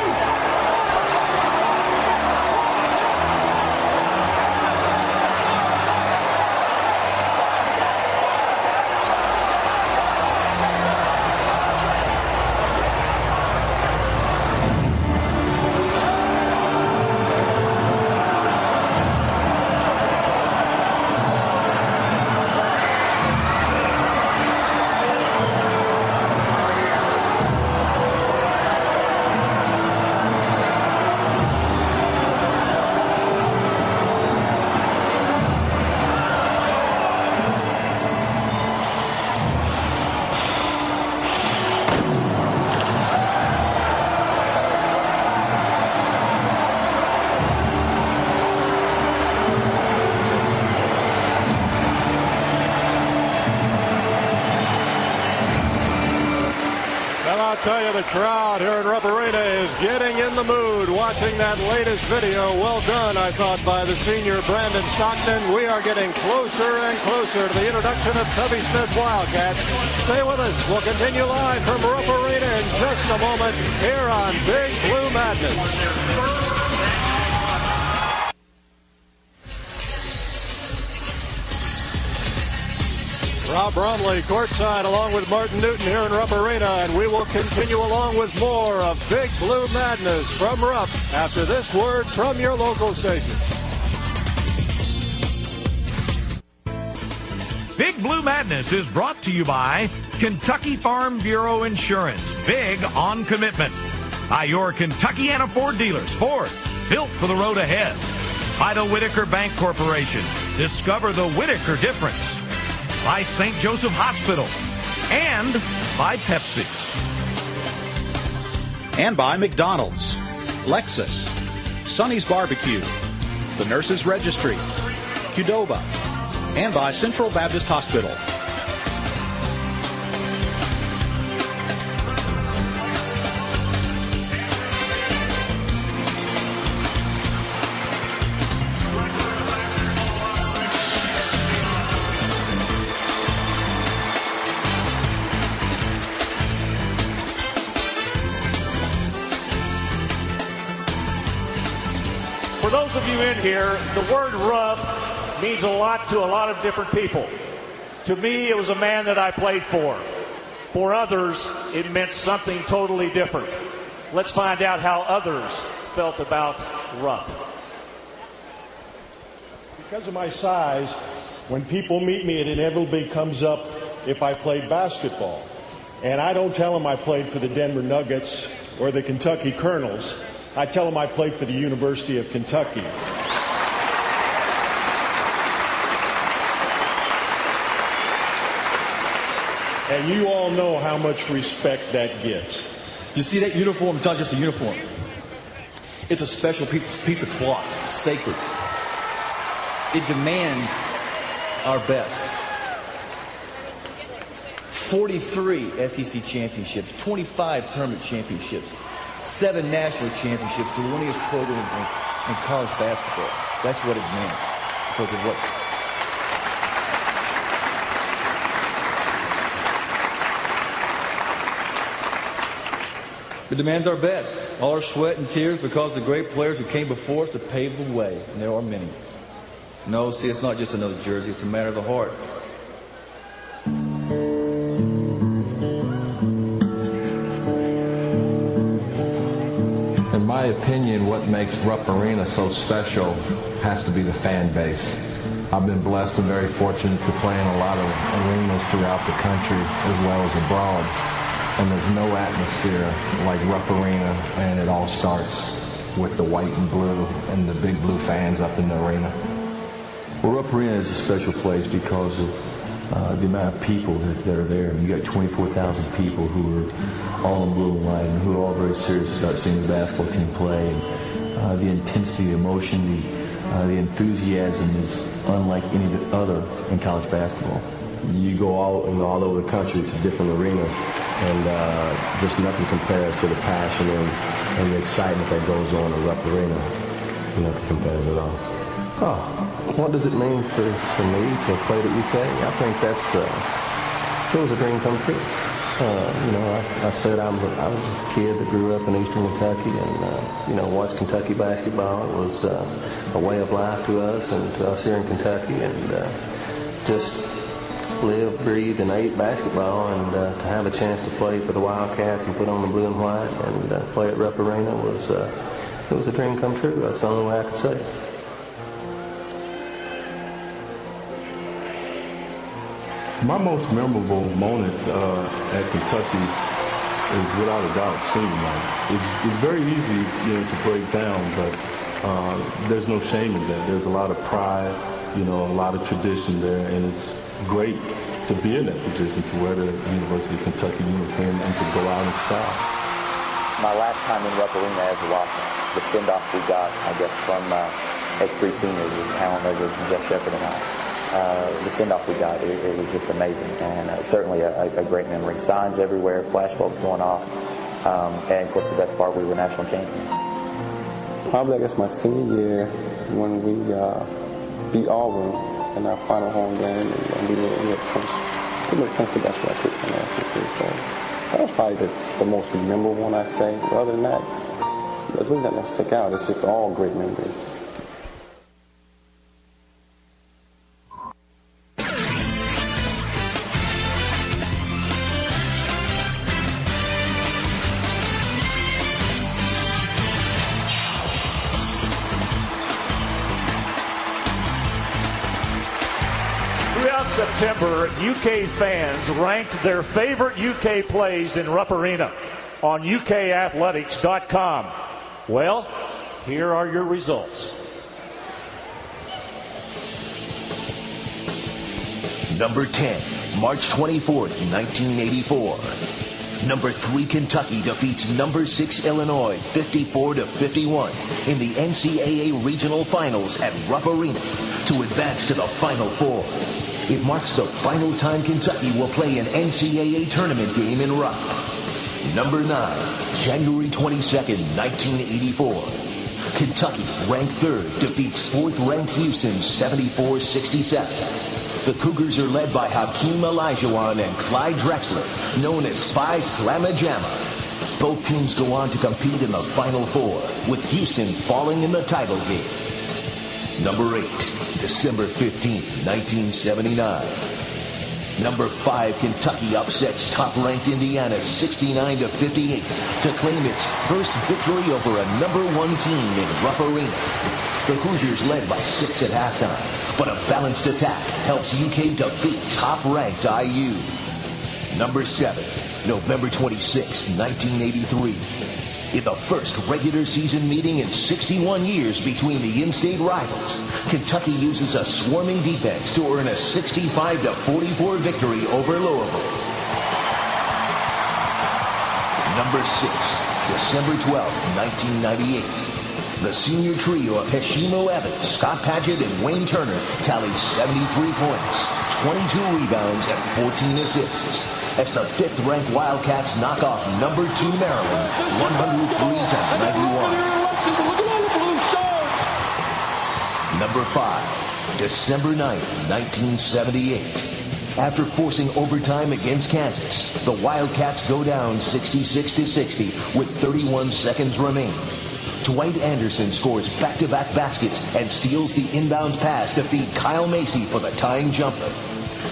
I'll tell you, the crowd here in Rupp Arena is getting in the mood watching that latest video. Well done, I thought, by the senior Brandon Stockton. We are getting closer and closer to the introduction of Tubby Smith Wildcats. Stay with us. We'll continue live from Rupp Arena in just a moment here on Big Blue Madness. Rob Bromley courtside along with Martin Newton here in Rupp Arena, and we will continue along with more of Big Blue Madness from Rupp after this word from your local station. Big Blue Madness is brought to you by Kentucky Farm Bureau Insurance. Big on commitment. By your Kentuckiana Ford dealers. Ford, built for the road ahead. By the Whitaker Bank Corporation. Discover the Whitaker difference. By St. Joseph Hospital, and by Pepsi. And by McDonald's, Lexus, Sonny's Barbecue, the Nurses Registry, Qdoba, and by Central Baptist Hospital. For those of you in here, the word Rupp means a lot to a lot of different people. To me, it was a man that I played for. For others, it meant something totally different. Let's find out how others felt about Rupp. Because of my size, when people meet me, it inevitably comes up if I played basketball. And I don't tell them I played for the Denver Nuggets or the Kentucky Colonels. I tell them I played for the University of Kentucky. And you all know how much respect that gets. You see, that uniform is not just a uniform. It's a special piece of cloth, sacred. It demands our best. 43 SEC championships, 25 tournament championships, 7 national championships, the winningest program in college basketball. That's what it means. Because of what. It demands our best, all our sweat and tears because of the great players who came before us to pave the way, and there are many. No, see, it's not just another jersey, it's a matter of the heart. In my opinion, what makes Rupp Arena so special has to be the fan base. I've been blessed and very fortunate to play in a lot of arenas throughout the country as well as abroad. And there's no atmosphere like Rupp Arena, and it all starts with the white and blue and the big blue fans up in the arena. Well, Rupp Arena is a special place because of the amount of people that are there. You got 24,000 people who are all in blue and white and who are all very serious about seeing the basketball team play. And the intensity, the emotion, the enthusiasm is unlike any other in college basketball. You go all over the country to different arenas, and just nothing compares to the passion and the excitement that goes on in Rupp Arena. Nothing compares at all. Oh, what does it mean for me to play at UK? I think it was a dream come true. I said I was a kid that grew up in Eastern Kentucky, and watched Kentucky basketball. It was a way of life to us and to us here in Kentucky, and just lived, breathed, and ate basketball, and to have a chance to play for the Wildcats and put on the blue and white and play at Rupp Arena was a dream come true. That's the only way I could say it. My most memorable moment at Kentucky is without a doubt senior night. It's very easy, to break down, but there's no shame in that. There's a lot of pride, a lot of tradition there, and it's great to be in that position to wear the University of Kentucky uniform and to go out in style. My last time in Rupp Arena as a Rocker, the send-off we got, I guess, from as three seniors, Alan Edwards and Jeff Shepard and I. The send-off we got, it was just amazing, and certainly a great memory. Signs everywhere, flashbulbs going off, and of course the best part, we were national champions. Probably, I guess, my senior year when we beat Auburn in our final home game, and we had clinched the best record in the SEC. So that was probably the most memorable one, I'd say. But other than that, there's really nothing that stick out. It's just all great memories. September, UK fans ranked their favorite UK plays in Rupp Arena on UKathletics.com. Well, here are your results. Number 10, March 24th, 1984. Number 3, Kentucky defeats number 6, Illinois, 54-51 in the NCAA Regional Finals at Rupp Arena to advance to the Final Four. It marks the final time Kentucky will play an NCAA tournament game in Rupp. Number 9, January 22nd, 1984. Kentucky, ranked 3rd, defeats 4th-ranked Houston 74-67. The Cougars are led by Hakeem Olajuwon and Clyde Drexler, known as Phi Slamma Jamma. Both teams go on to compete in the Final Four, with Houston falling in the title game. Number 8, December 15, 1979. Number 5, Kentucky upsets top-ranked Indiana 69-58 to claim its first victory over a number 1 team in Rupp Arena. The Hoosiers led by 6 at halftime, but a balanced attack helps UK defeat top-ranked IU. Number 7, November 26, 1983. In the first regular season meeting in 61 years between the in-state rivals, Kentucky uses a swarming defense to earn a 65-44 victory over Louisville. Number 6, December 12, 1998. The senior trio of Heshimo Evans, Scott Padgett, and Wayne Turner tallies 73 points, 22 rebounds, and 14 assists, as the 5th-ranked Wildcats knock off number 2 Maryland 103-91. Number 5, December 9th, 1978. After forcing overtime against Kansas, the Wildcats go down 66-60 with 31 seconds remaining. Dwight Anderson scores back-to-back baskets and steals the inbounds pass to feed Kyle Macy for the tying jumper.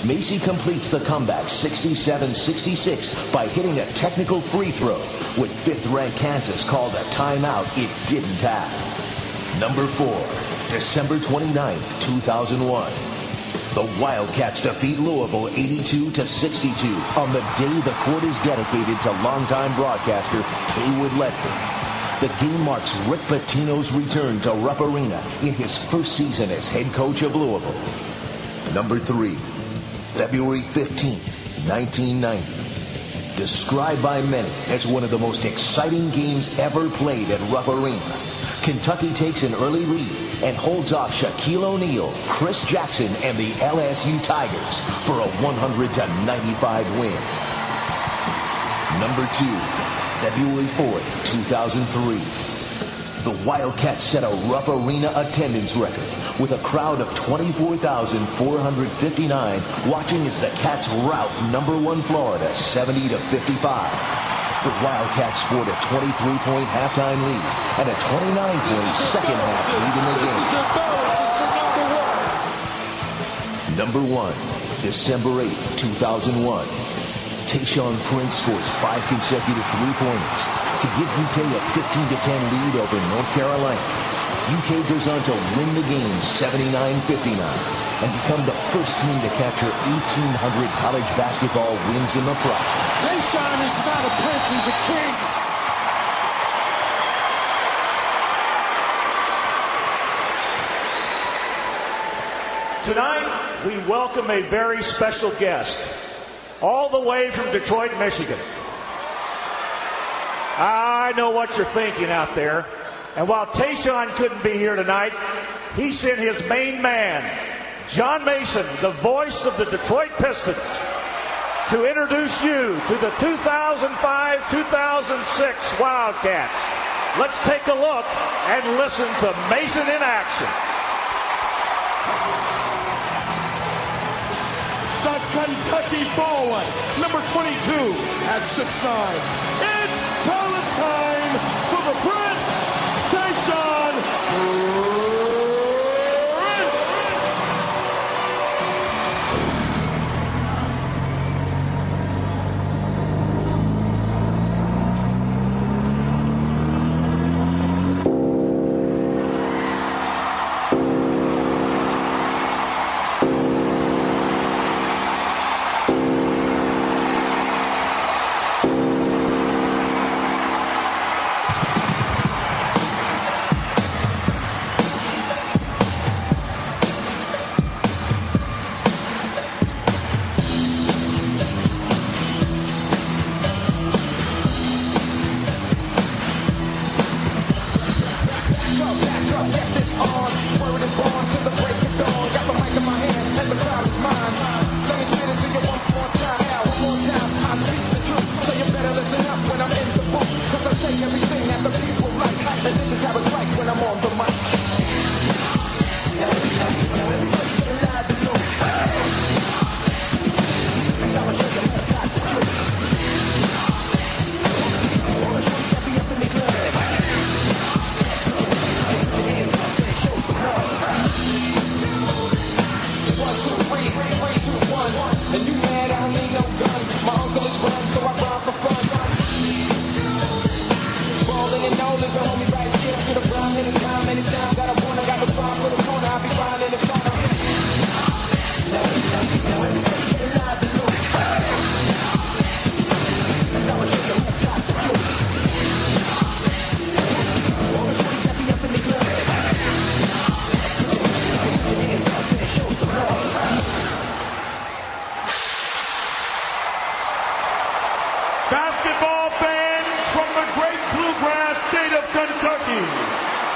Macy completes the comeback 67-66 by hitting a technical free throw, with 5th-ranked Kansas called a timeout it didn't have. Number 4, December 29th, 2001. The Wildcats defeat Louisville 82-62 on the day the court is dedicated to longtime broadcaster Haywood Ledford. The game marks Rick Pitino's return to Rupp Arena in his first season as head coach of Louisville. Number 3, February 15th, 1990. Described by many as one of the most exciting games ever played at Rupp Arena, Kentucky takes an early lead and holds off Shaquille O'Neal, Chris Jackson, and the LSU Tigers for a 100-95 win. Number 2, February 4th, 2003. The Wildcats set a Rupp Arena attendance record with a crowd of 24,459 watching as the Cats rout number 1 Florida 70-55. The Wildcats scored a 23-point halftime lead and a 29-point second half lead in the game. Number 1, December 8th, 2001. Tayshaun Prince scores 5 consecutive three-pointers to give UK a 15-10 lead over North Carolina. UK goes on to win the game 79-59 and become the first team to capture 1,800 college basketball wins in the process. Tayshaun is not a prince, he's a king. Tonight, we welcome a very special guest, all the way from Detroit, Michigan. I know what you're thinking out there. And while Tayshaun couldn't be here tonight, he sent his main man, John Mason, the voice of the Detroit Pistons, to introduce you to the 2005-2006 Wildcats. Let's take a look and listen to Mason in action. The Kentucky forward, number 22 at 6'9". It's palace time for the Prince, Tayshaun Prince. Basketball fans from the great bluegrass state of Kentucky,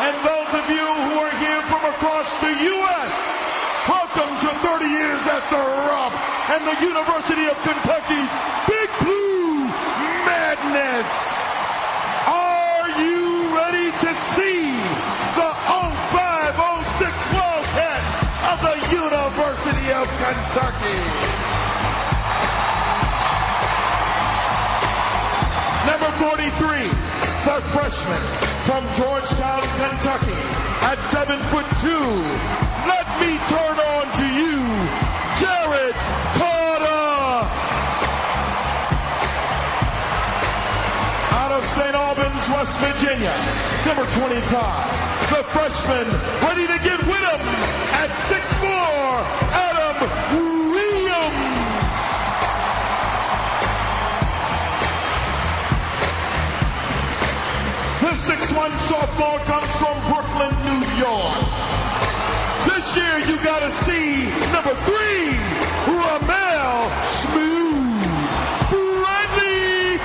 and those of you who are here from across the U.S., welcome to 30 years at the Rupp and the University of Kentucky's Big Blue Madness. Are you ready to see the 05-06 Wildcats of the University of Kentucky? 43, the freshman from Georgetown, Kentucky, at 7'2". Let me turn on to you, Jared Carter. Out of St. Albans, West Virginia, number 25, the freshman ready to get with him at 6'4", Adam Williams. The 6'1" sophomore comes from Brooklyn, New York. This year you gotta see number 3, Ramel Smooth Bradley.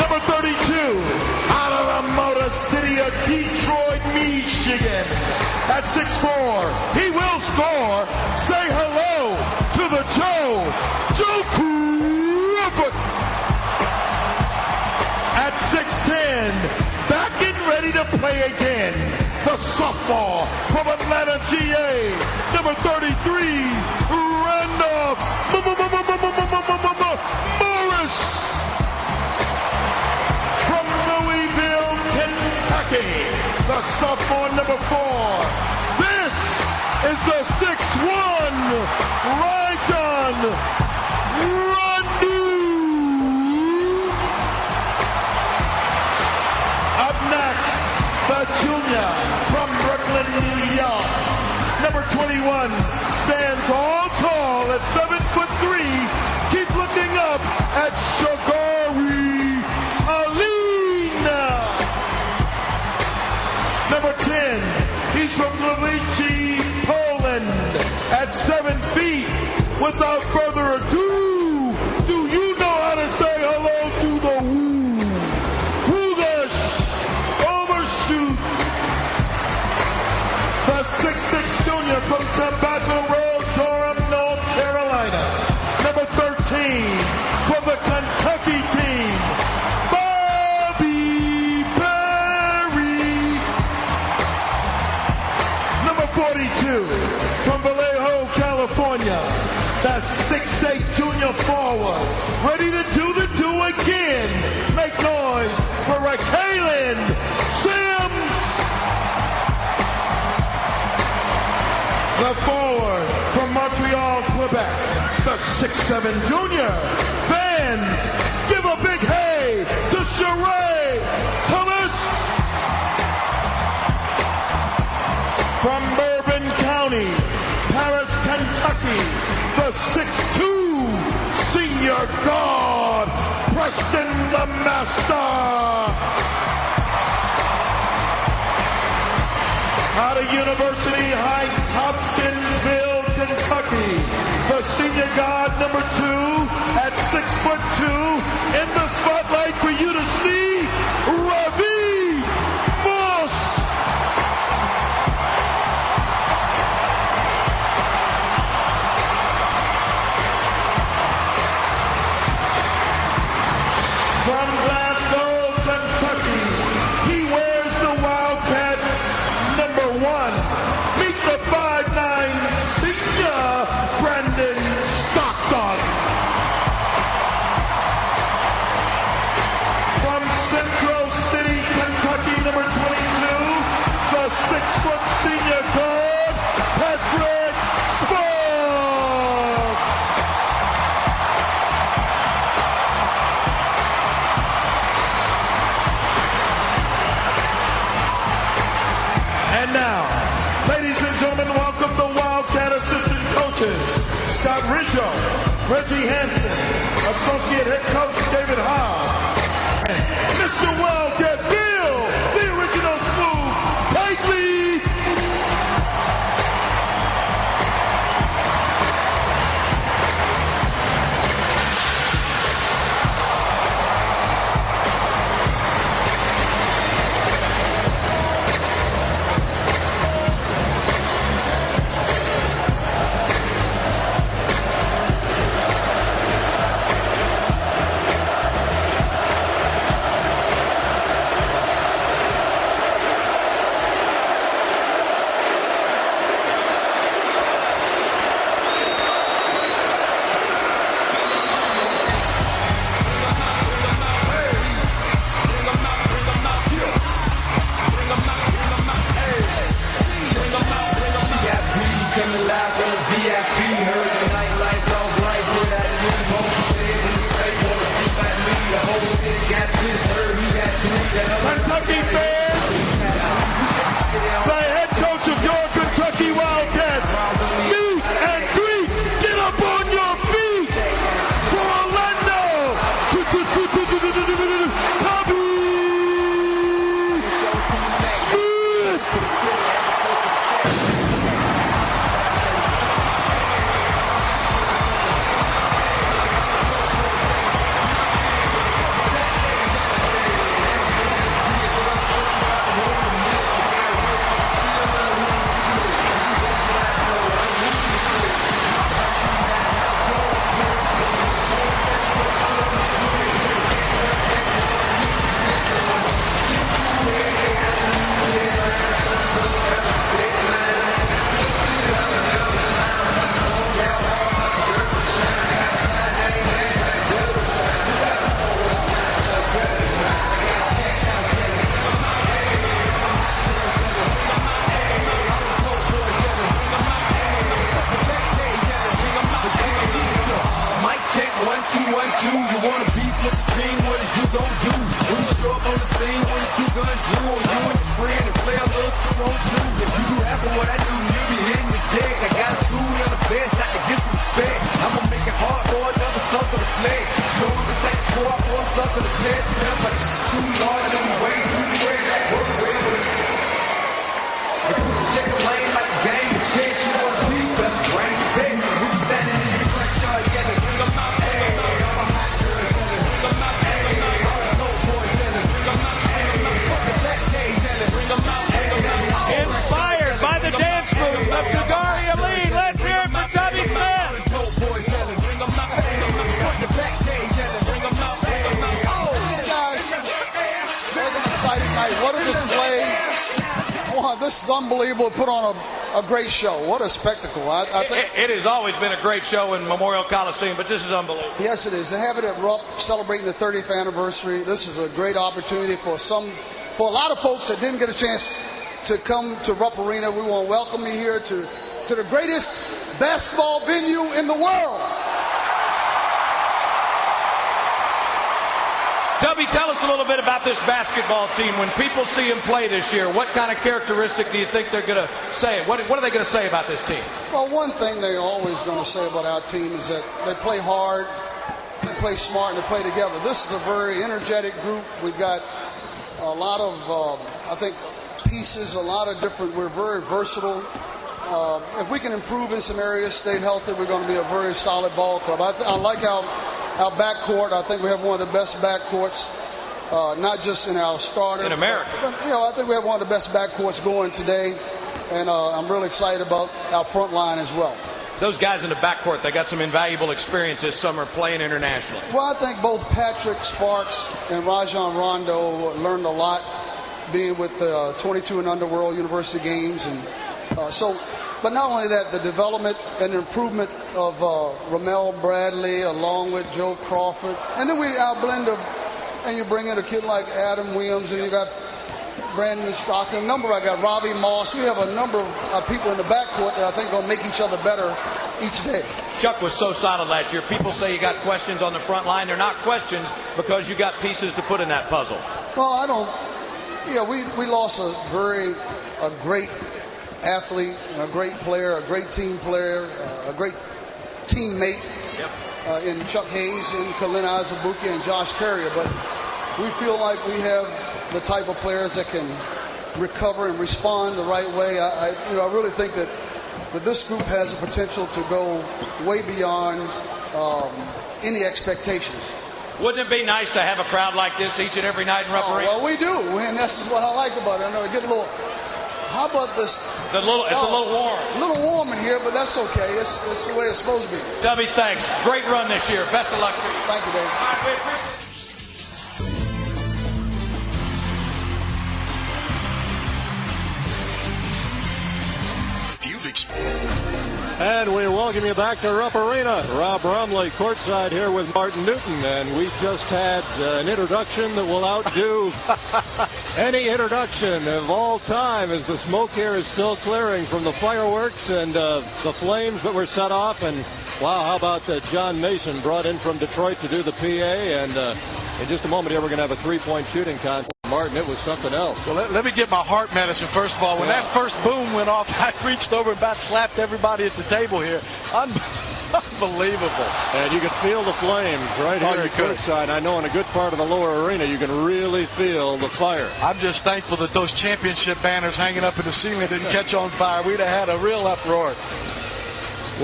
Number 32, out of the Motor City of Detroit, Michigan. At 6'4", he will score. Say hello to the Joe Crawford. At 6'10", back and ready to play again. The sophomore from Atlanta, GA, number 33, Randolph Morris. From Louisville, Kentucky, the sophomore, number 4. This is the 6'1", Rayton Rondo. Up next, the junior from Brooklyn, New York, number 21, stands all tall at 7'3". Keep looking up at Shagari Alina. Number 10, he's from Gliwice, Poland, at 7 feet. Without further ado, do you know how to say hello to the overshoot? The 6'6" junior from Tobacco Road, Durham, North Carolina, number 13 for the Kentucky team, Bobby Perry. Number 42 from Vallejo, California, the 6'8" junior forward, ready to do the do again. Make noise for Kaylin Sims. The forward from Montreal, Quebec, the 6'7" junior. Fans, give a big hey to Sheree Thomas. From Bourbon County, Paris, Kentucky, the 6'2" senior guard, Preston the Master. Out of University Heights, Hopkinsville, Kentucky, the senior guard, number 2, at 6'2", in the spotlight for you to see, Ravi Moss. From Glasgow, Kentucky, he wears the Wildcats number 1. Meet the 5'9" senior Brandon Stockton. From Central City, Kentucky, number 22, the 6' senior guard, Patrick Spurg. And now, ladies and gentlemen, welcome the Wildcat assistant coaches, Scott Rizzo, Reggie Hansen, associate head coach David Hobbs, and Mr. Wildcat Bill, the original Smooth Paisley. Coliseum when the two guns drew on you and your friend and play a little 2-on-2. If you do half of what I do, you'll be hitting the deck. I got a tool on the best, I can get some respect. I'ma make it hard for another sucker to flex. Show them this ain't squad for a sucker to test. Remember, too large and way too great. Work well with it. If you check the lane like a game of chess, you wanna beat them, rain space. We be standing in the front yard together, bring them out. Hey, I'm a hot girl, bring them out. Hey, I'm a low boy, bring them out. Hey, fuck the back cage, bring them out. Inspired by the dance move of Sigaria Lee, let's hear it for Tubby Smith. These guys, what an exciting night. What a display. Wow, this is unbelievable. Put on a great show. What a spectacle. I think It has always been a great show in Memorial Coliseum, but this is unbelievable. Yes, it is. To have it at Rupp celebrating the 30th anniversary, this is a great opportunity for a lot of folks that didn't get a chance to come to Rupp Arena. We want to welcome you here to the greatest basketball venue in the world. Tubby, tell us a little bit about this basketball team. When people see them play this year, what kind of characteristic do you think they're going to say? What are they going to say about this team? Well, one thing they're always going to say about our team is that they play hard, they play smart, and they play together. This is a very energetic group. We've got a lot of, I think, pieces, a lot of different, we're very versatile. If we can improve in some areas, stay healthy, we're going to be a very solid ball club. I like our backcourt. I think we have one of the best backcourts, not just in our starters. In America. But I think we have one of the best backcourts going today, and I'm really excited about our front line as well. Those guys in the backcourt, they got some invaluable experience this summer playing internationally. Well, I think both Patrick Sparks and Rajon Rondo learned a lot being with the 22 and under World University Games. And but not only that, the development and improvement of Ramel Bradley along with Joe Crawford. And then our blend of, and you bring in a kid like Adam Williams, and you got Brandon Stockton, I got Robbie Moss. We have a number of people in the backcourt that I think are going to make each other better each day. Chuck was so solid last year. People say you got questions on the front line. They're not questions because you got pieces to put in that puzzle. Well, we lost a great athlete, and a great player, a great team player, a great teammate in Chuck Hayes and Kalin Azubuike and Josh Carrier. But we feel like we have the type of players that can recover and respond the right way. I really think that this group has the potential to go way beyond any expectations. Wouldn't it be nice to have a crowd like this each and every night in Rupp Arena? Well, we do, and this is what I like about it. I know we get a little. How about this? It's a little warm. A little warm in here, but that's okay. It's the way it's supposed to be. Tubby, thanks. Great run this year. Best of luck to you. Thank you, Dave. All right, we appreciate it. And we welcome you back to Rupp Arena. Rob Bromley courtside here with Martin Newton, and we just had an introduction that will outdo any introduction of all time as the smoke here is still clearing from the fireworks and the flames that were set off. And wow, how about John Mason brought in from Detroit to do the PA, and in just a moment here we're going to have a three-point shooting contest. Martin, it was something else. Well, let me get my heart medicine first of all. When that first boom went off, I reached over and about slapped everybody at the table here. Unbelievable. And you could feel the flames right here at courtside. I know in a good part of the lower arena, you can really feel the fire. I'm just thankful that those championship banners hanging up in the ceiling didn't catch on fire. We'd have had a real uproar.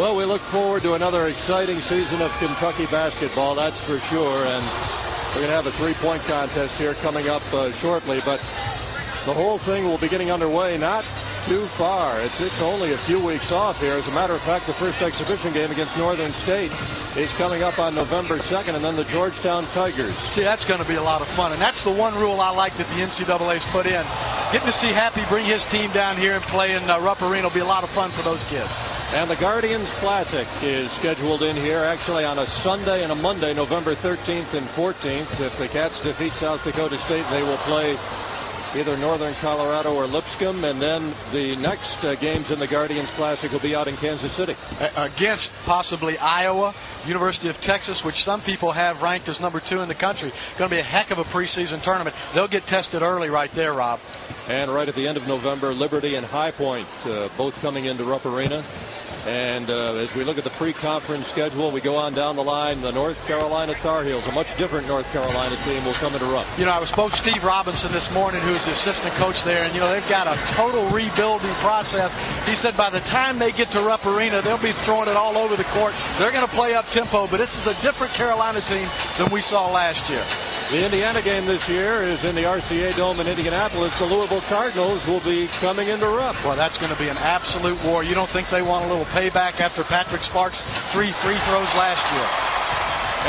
Well, we look forward to another exciting season of Kentucky basketball, that's for sure. And we're going to have a three-point contest here coming up shortly, but the whole thing will be getting underway not too far. It's only a few weeks off here. As a matter of fact, the first exhibition game against Northern State is coming up on November 2nd, and then the Georgetown Tigers. See, that's going to be a lot of fun, and that's the one rule I like that the NCAA's put in. Getting to see Happy bring his team down here and play in Rupp Arena will be a lot of fun for those kids. And the Guardians Classic is scheduled in here actually on a Sunday and a Monday, November 13th and 14th. If the Cats defeat South Dakota State, they will play either Northern Colorado or Lipscomb, and then the next games in the Guardians Classic will be out in Kansas City. Against possibly Iowa, University of Texas, which some people have ranked as number 2 in the country. Going to be a heck of a preseason tournament. They'll get tested early right there, Rob. And right at the end of November, Liberty and High Point, both coming into Rupp Arena. And as we look at the pre-conference schedule, we go on down the line. The North Carolina Tar Heels, a much different North Carolina team, will come into Rupp. You know, I spoke to Steve Robinson this morning, who's the assistant coach there, and, you know, they've got a total rebuilding process. He said by the time they get to Rupp Arena, they'll be throwing it all over the court. They're going to play up tempo, but this is a different Carolina team than we saw last year. The Indiana game this year is in the RCA Dome in Indianapolis. The Louisville Cardinals will be coming into Rupp. Well, that's going to be an absolute war. You don't think they want a little payback after Patrick Sparks' 3 free throws last year?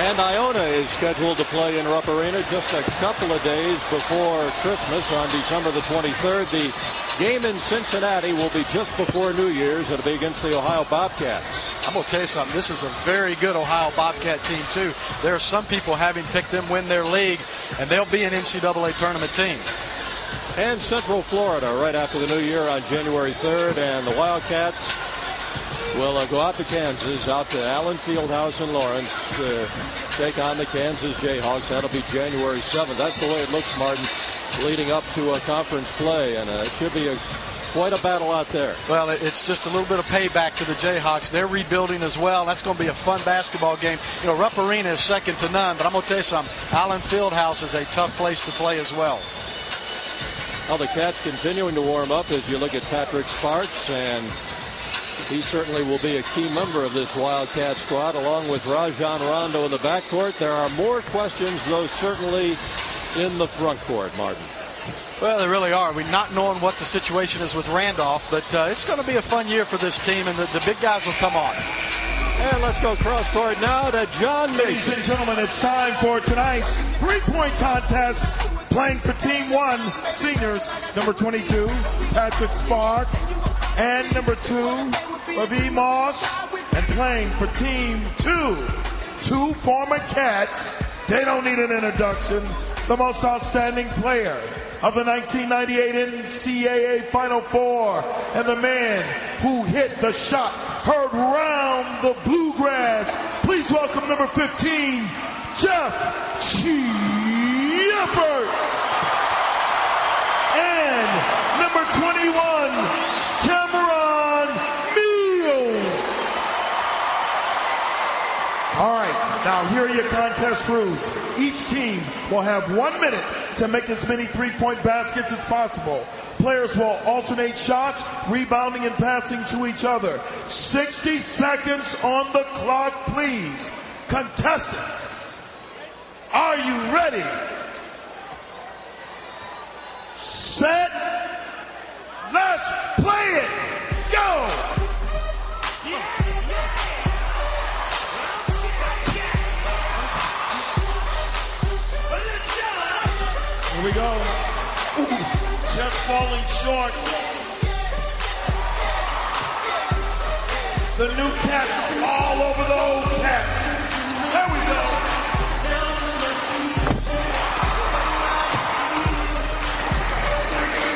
And Iona is scheduled to play in Rupp Arena just a couple of days before Christmas on December the 23rd. The game in Cincinnati will be just before New Year's. It'll be against the Ohio Bobcats. I'm going to tell you something. This is a very good Ohio Bobcat team, too. There are some people having picked them win their league, and they'll be an NCAA tournament team. And Central Florida right after the New Year on January 3rd, and the Wildcats will go out to Kansas, out to Allen Fieldhouse in Lawrence to take on the Kansas Jayhawks. That'll be January 7th. That's the way it looks, Martin, leading up to a conference play, and it should be quite a battle out there. Well, it's just a little bit of payback to the Jayhawks. They're rebuilding as well. That's going to be a fun basketball game. You know, Rupp Arena is second to none, but I'm going to tell you something. Allen Fieldhouse is a tough place to play as well. Well, the Cats continuing to warm up as you look at Patrick Sparks, and he certainly will be a key member of this Wildcat squad, along with Rajon Rondo in the backcourt. There are more questions, though, certainly in the front court, Martin. Well, they really are. We're not knowing what the situation is with Randolph, but it's going to be a fun year for this team, and the big guys will come on. And let's go cross court now to John Mason. Ladies and gentlemen, it's time for tonight's three-point contest. Playing for Team 1, seniors, number 22, Patrick Sparks, and number 2, Ravi Moss. And playing for Team 2, 2 former Cats. They don't need an introduction. The most outstanding player of the 1998 NCAA Final Four, and the man who hit the shot heard round the bluegrass. Please welcome number 15, Jeff Shepard. And number 21, Cameron Mills. All right, now here are your contest rules. Each team will have 1 minute to make as many three-point baskets as possible. Players will alternate shots, rebounding and passing to each other. 60 seconds on the clock, please. Contestants, are you ready? Set. Let's play it. Go. Here we go. Ooh, just falling short. The new cats all over the old cats. There we go.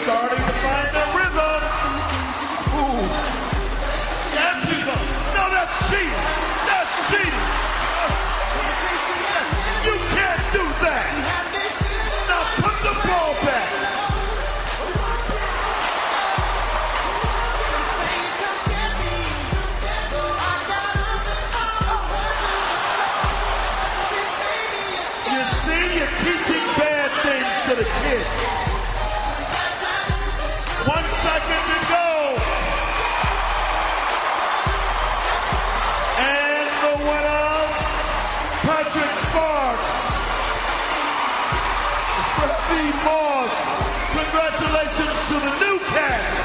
Starting to find the rhythm. Ooh. Empty them. No, that's cheating. That's cheating. You can't do that. Now put the ball back. You see, you're teaching bad things to the kids. 1 second to go. And the winners, Patrick Sparks, Ravi Moss. Congratulations to the new Cats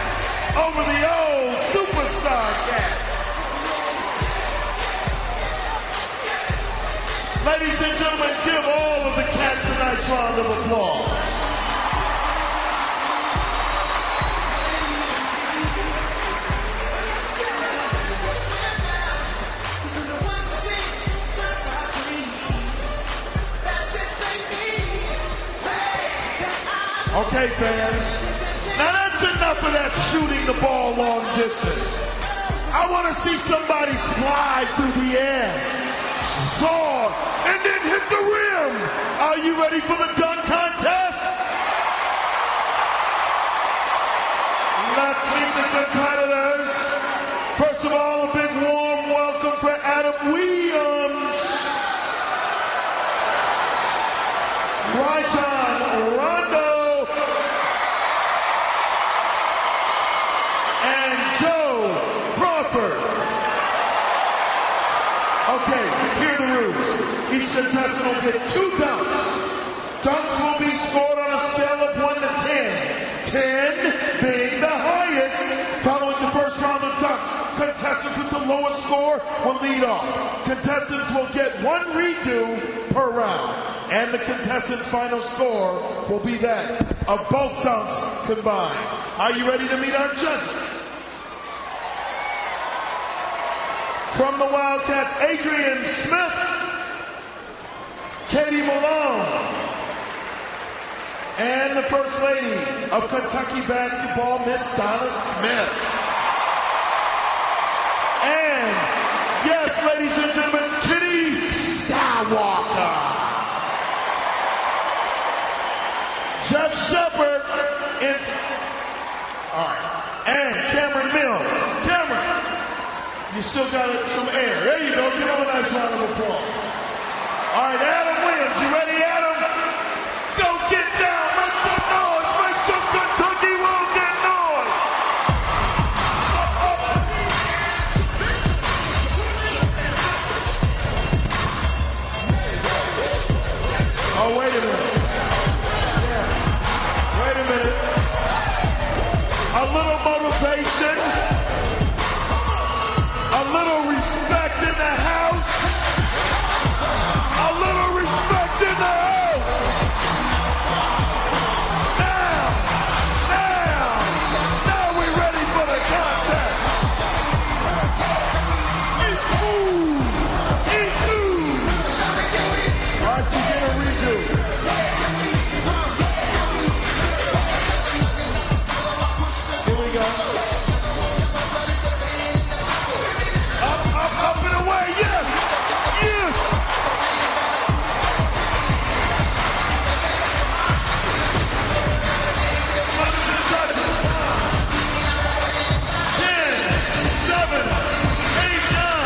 over the old superstar Cats. Ladies and gentlemen, give all of the Cats a nice round of applause. Okay, fans. Now that's enough of that shooting the ball long distance. I want to see somebody fly through the air, soar, and then hit the rim. Are you ready for the dunk contest? Let's meet the competitors. First of all, a big warm welcome for Adam Williams. Rajon Rondo. And Joe Crawford. Okay, here are the rules. Each contestant will get 2 dunks. Dunks will be scored on a scale of 1 to 10. 10 being the highest. Following the first round of dunks, contestants with the lowest score will lead off. Contestants will get 1 redo per round. And the contestant's final score will be that of both dunks combined. Are you ready to meet our judges? From the Wildcats, Adrian Smith, Katie Malone, and the First Lady of Kentucky basketball, Miss Donna Smith. And, yes, ladies and gentlemen, Kitty Skywalker. Jeff Shepard, all right, and Cameron Mills. Cameron, you still got some air. There you go. Give him a nice round of applause. All right, Adam Williams, you ready, Adam? Go get down. Make some noise. Make some Kentucky Wildcat noise. Oh, wait a minute. Wait a minute. A little motivation. A little respect in the house. A little respect in the house. Now we're ready for the contest. All right, you get a redo. Here we go. Up and away, yes! Yes! Under the judges. 10, 7, 8, 9.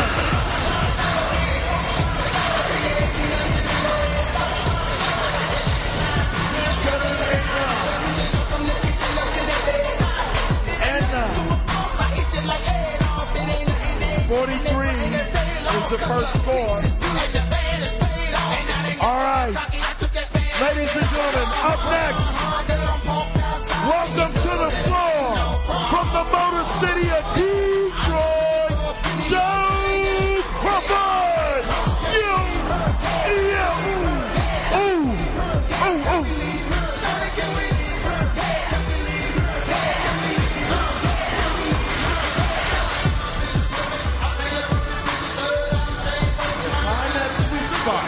And 43 is the first score. All right. Ladies and gentlemen, up next, welcome to the floor from the Motor City of Detroit, Joe Crawford. Find that sweet spot.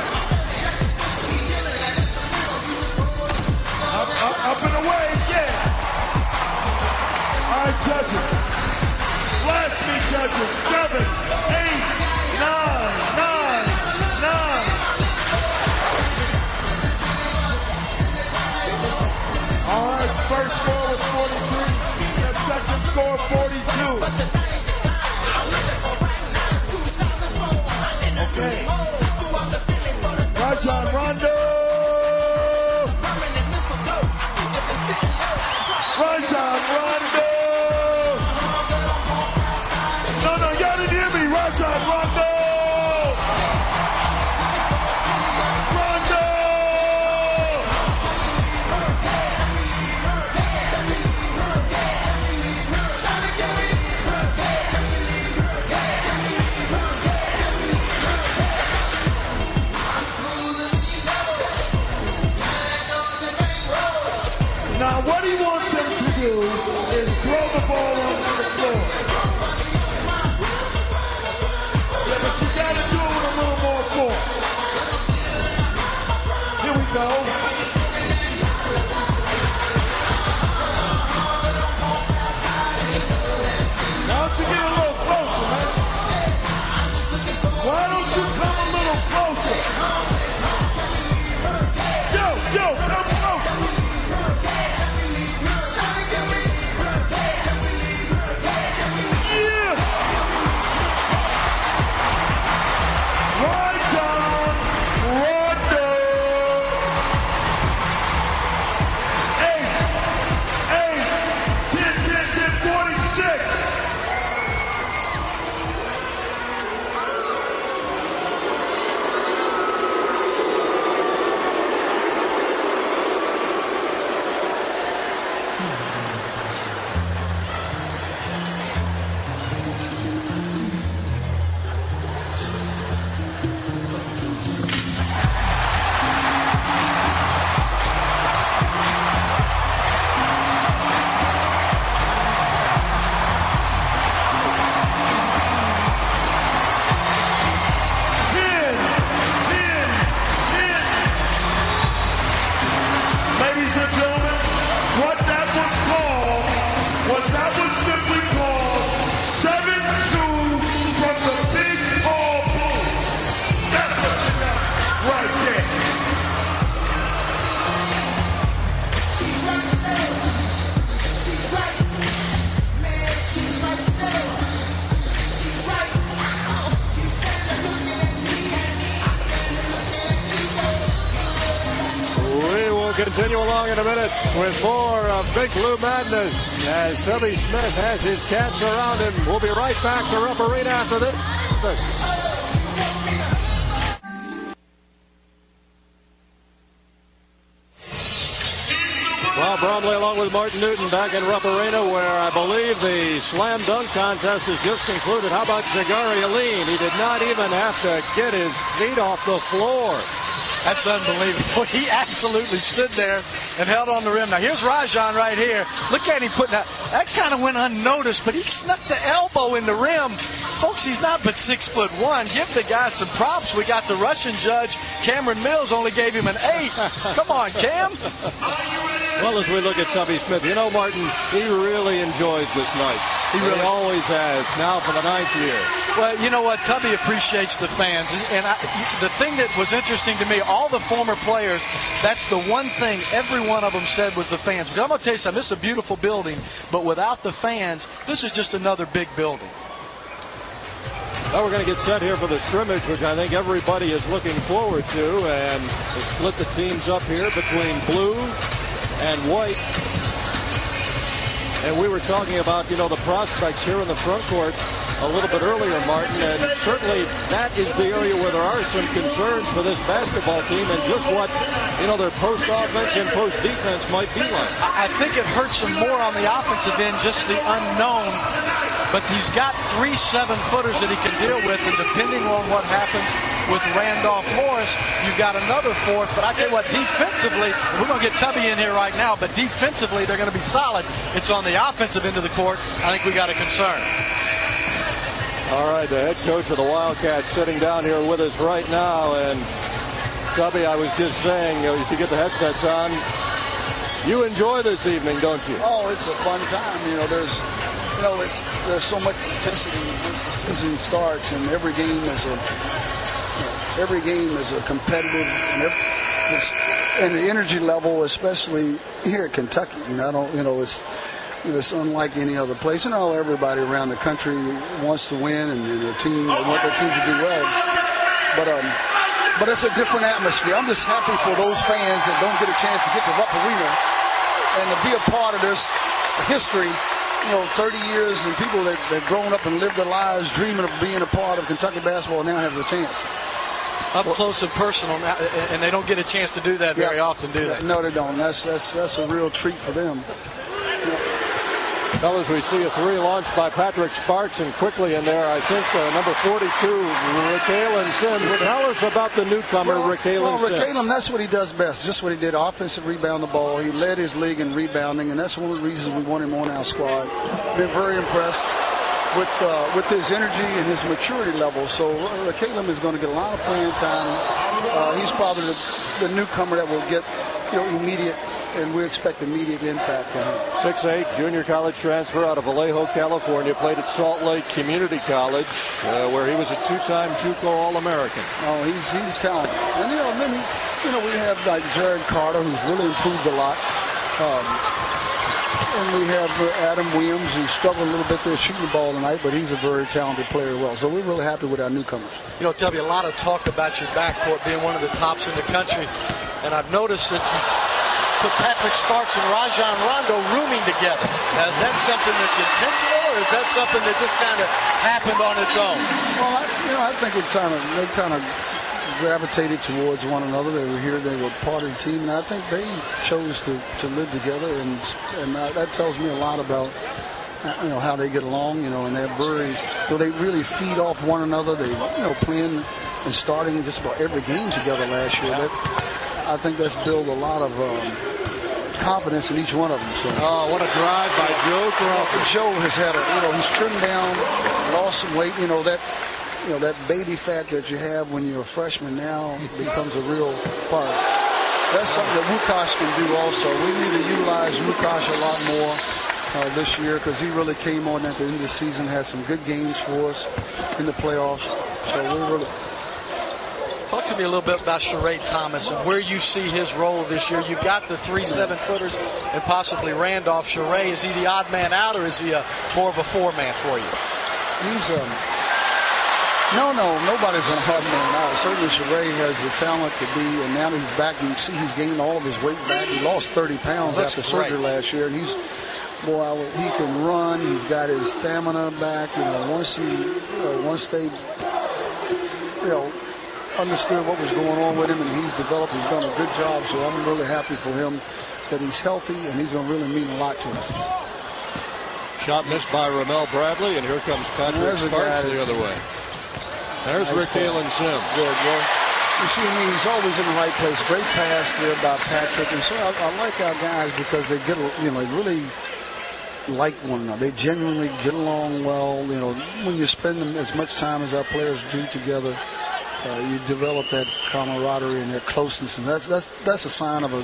Up and away, yeah. All right, judges. Blast me, judges. 7, 8, 9, 9, 9. All right, first score was 43. The second score, 42. Okay. Rajon Rondo. Rajon Rondo. No, y'all didn't hear me. Rajon Rondo. Rondo. Now, what he wants him to do is throw the ball onto the floor. Yeah, but you got to do it with a little more force. Here we go. continue along in a minute with more of Big Blue Madness as Tubby Smith has his cats around him. We'll be right back to Rupp Arena after this. Well, Bromley along with Martin Newton back in Rupp Arena, where I believe the slam dunk contest has just concluded. How about Zagari Aline? He did not even have to get his feet off the floor. That's unbelievable. He absolutely stood there and held on the rim. Now, here's Rajon right here. Look at him putting that. That kind of went unnoticed, but he snuck the elbow in the rim. Folks, he's not but 6'1". Give the guy some props. We got the Russian judge, Cameron Mills, only gave him an 8. Come on, Cam. Well, as we look at Tubby Smith, you know, Martin, he really enjoys this night. He really always has, now for the 9th year. Well, you know what? Tubby appreciates the fans. And the thing that was interesting to me, all the former players, that's the one thing every one of them said was the fans. But I'm going to tell you something. This is a beautiful building, but without the fans, this is just another big building. Now we're going to get set here for the scrimmage, which I think everybody is looking forward to. And we'll split the teams up here between blue and white. And we were talking about, you know, the prospects here in the front court a little bit earlier, Martin, and certainly that is the area where there are some concerns for this basketball team and just what, you know, their post-offense and post-defense might be like. I think it hurts them more on the offensive end, just the unknown. But he's got 3 7-footers that he can deal with, and depending on what happens with Randolph Morris, you've got another 4th. But I tell you what, defensively, we're going to get Tubby in here right now, but defensively they're going to be solid. It's on the offensive end of the court. I think we got a concern. All right, the head coach of the Wildcats sitting down here with us right now. And Tubby, I was just saying, you know, as you get the headsets on, you enjoy this evening, don't you? Oh, it's a fun time. You know, there's so much intensity once the season starts, and every game is a competitive, and the energy level, especially here at Kentucky. It's unlike any other place. You know, everybody around the country wants to win, and their team want their team to do well. But it's a different atmosphere. I'm just happy for those fans that don't get a chance to get to Rupp Arena and to be a part of this history. You know, 30 years, and people that have grown up and lived their lives dreaming of being a part of Kentucky basketball now have the chance. Up close and personal, and they don't get a chance to do that very often, do they? No, they don't. That's a real treat for them. Fellas, we see a 3 launched by Patrick Sparks, and quickly in there, I think number 42, Raquelin Sims. Tell us about the newcomer, Raquelin Sims. Raquelin, that's what he does best, just what he did, offensive rebound the ball. He led his league in rebounding, and that's one of the reasons we want him on our squad. Been very impressed with his energy and his maturity level. So Raquelin is going to get a lot of playing time. He's probably the newcomer that will get immediate, and we expect immediate impact from him. 6'8", junior college transfer out of Vallejo, California. Played at Salt Lake Community College, where he was a 2-time JUCO All-American. Oh, he's talented. And then we have like Jared Carter, who's really improved a lot. And we have Adam Williams, who struggled a little bit there shooting the ball tonight, but he's a very talented player as well. So we're really happy with our newcomers. You know, Tubby, a lot of talk about your backcourt being one of the tops in the country, and I've noticed that you put Patrick Sparks and Rajon Rondo rooming together. Now, is that something that's intentional, or is that something that just kind of happened on its own? Well, I think they kind of gravitated towards one another. They were here, they were part of the team, and I think they chose to live together, and that tells me a lot about how they get along. And they're they really feed off one another. They playing and starting just about every game together last year. I think that's built a lot of confidence in each one of them. So. Oh, what a drive by Joe Crawford. Joe has had he's trimmed down, lost some weight. That baby fat that you have when you're a freshman now becomes a real part. That's something that Wukash can do also. We need to utilize Wukash a lot more this year, because he really came on at the end of the season, had some good games for us in the playoffs. So we're really... Talk to me a little bit about Sheree Thomas and where you see his role this year. You've got the 3 7-footers and possibly Randolph. Sheree, is he the odd man out, or is he more of a 4-man for you? No, nobody's an hard man out. Certainly Sheree has the talent to be, and now that he's back, you can see he's gained all of his weight back. He lost 30 pounds after surgery last year, and he can run. He's got his stamina back. Once they understood what was going on with him, and he's developed. He's done a good job. So I'm really happy for him that he's healthy, and he's going to really mean a lot to us. Shot missed by Ramel Bradley, and here comes Patrick Sparks the other way. There's nice Rick Halen Sim. Good. Well, you see me, he's always in the right place. Great pass there by Patrick. And so I like our guys because they get, they really like one another. They genuinely get along well. When you spend as much time as our players do together, you develop that camaraderie and that closeness, and that's a sign of a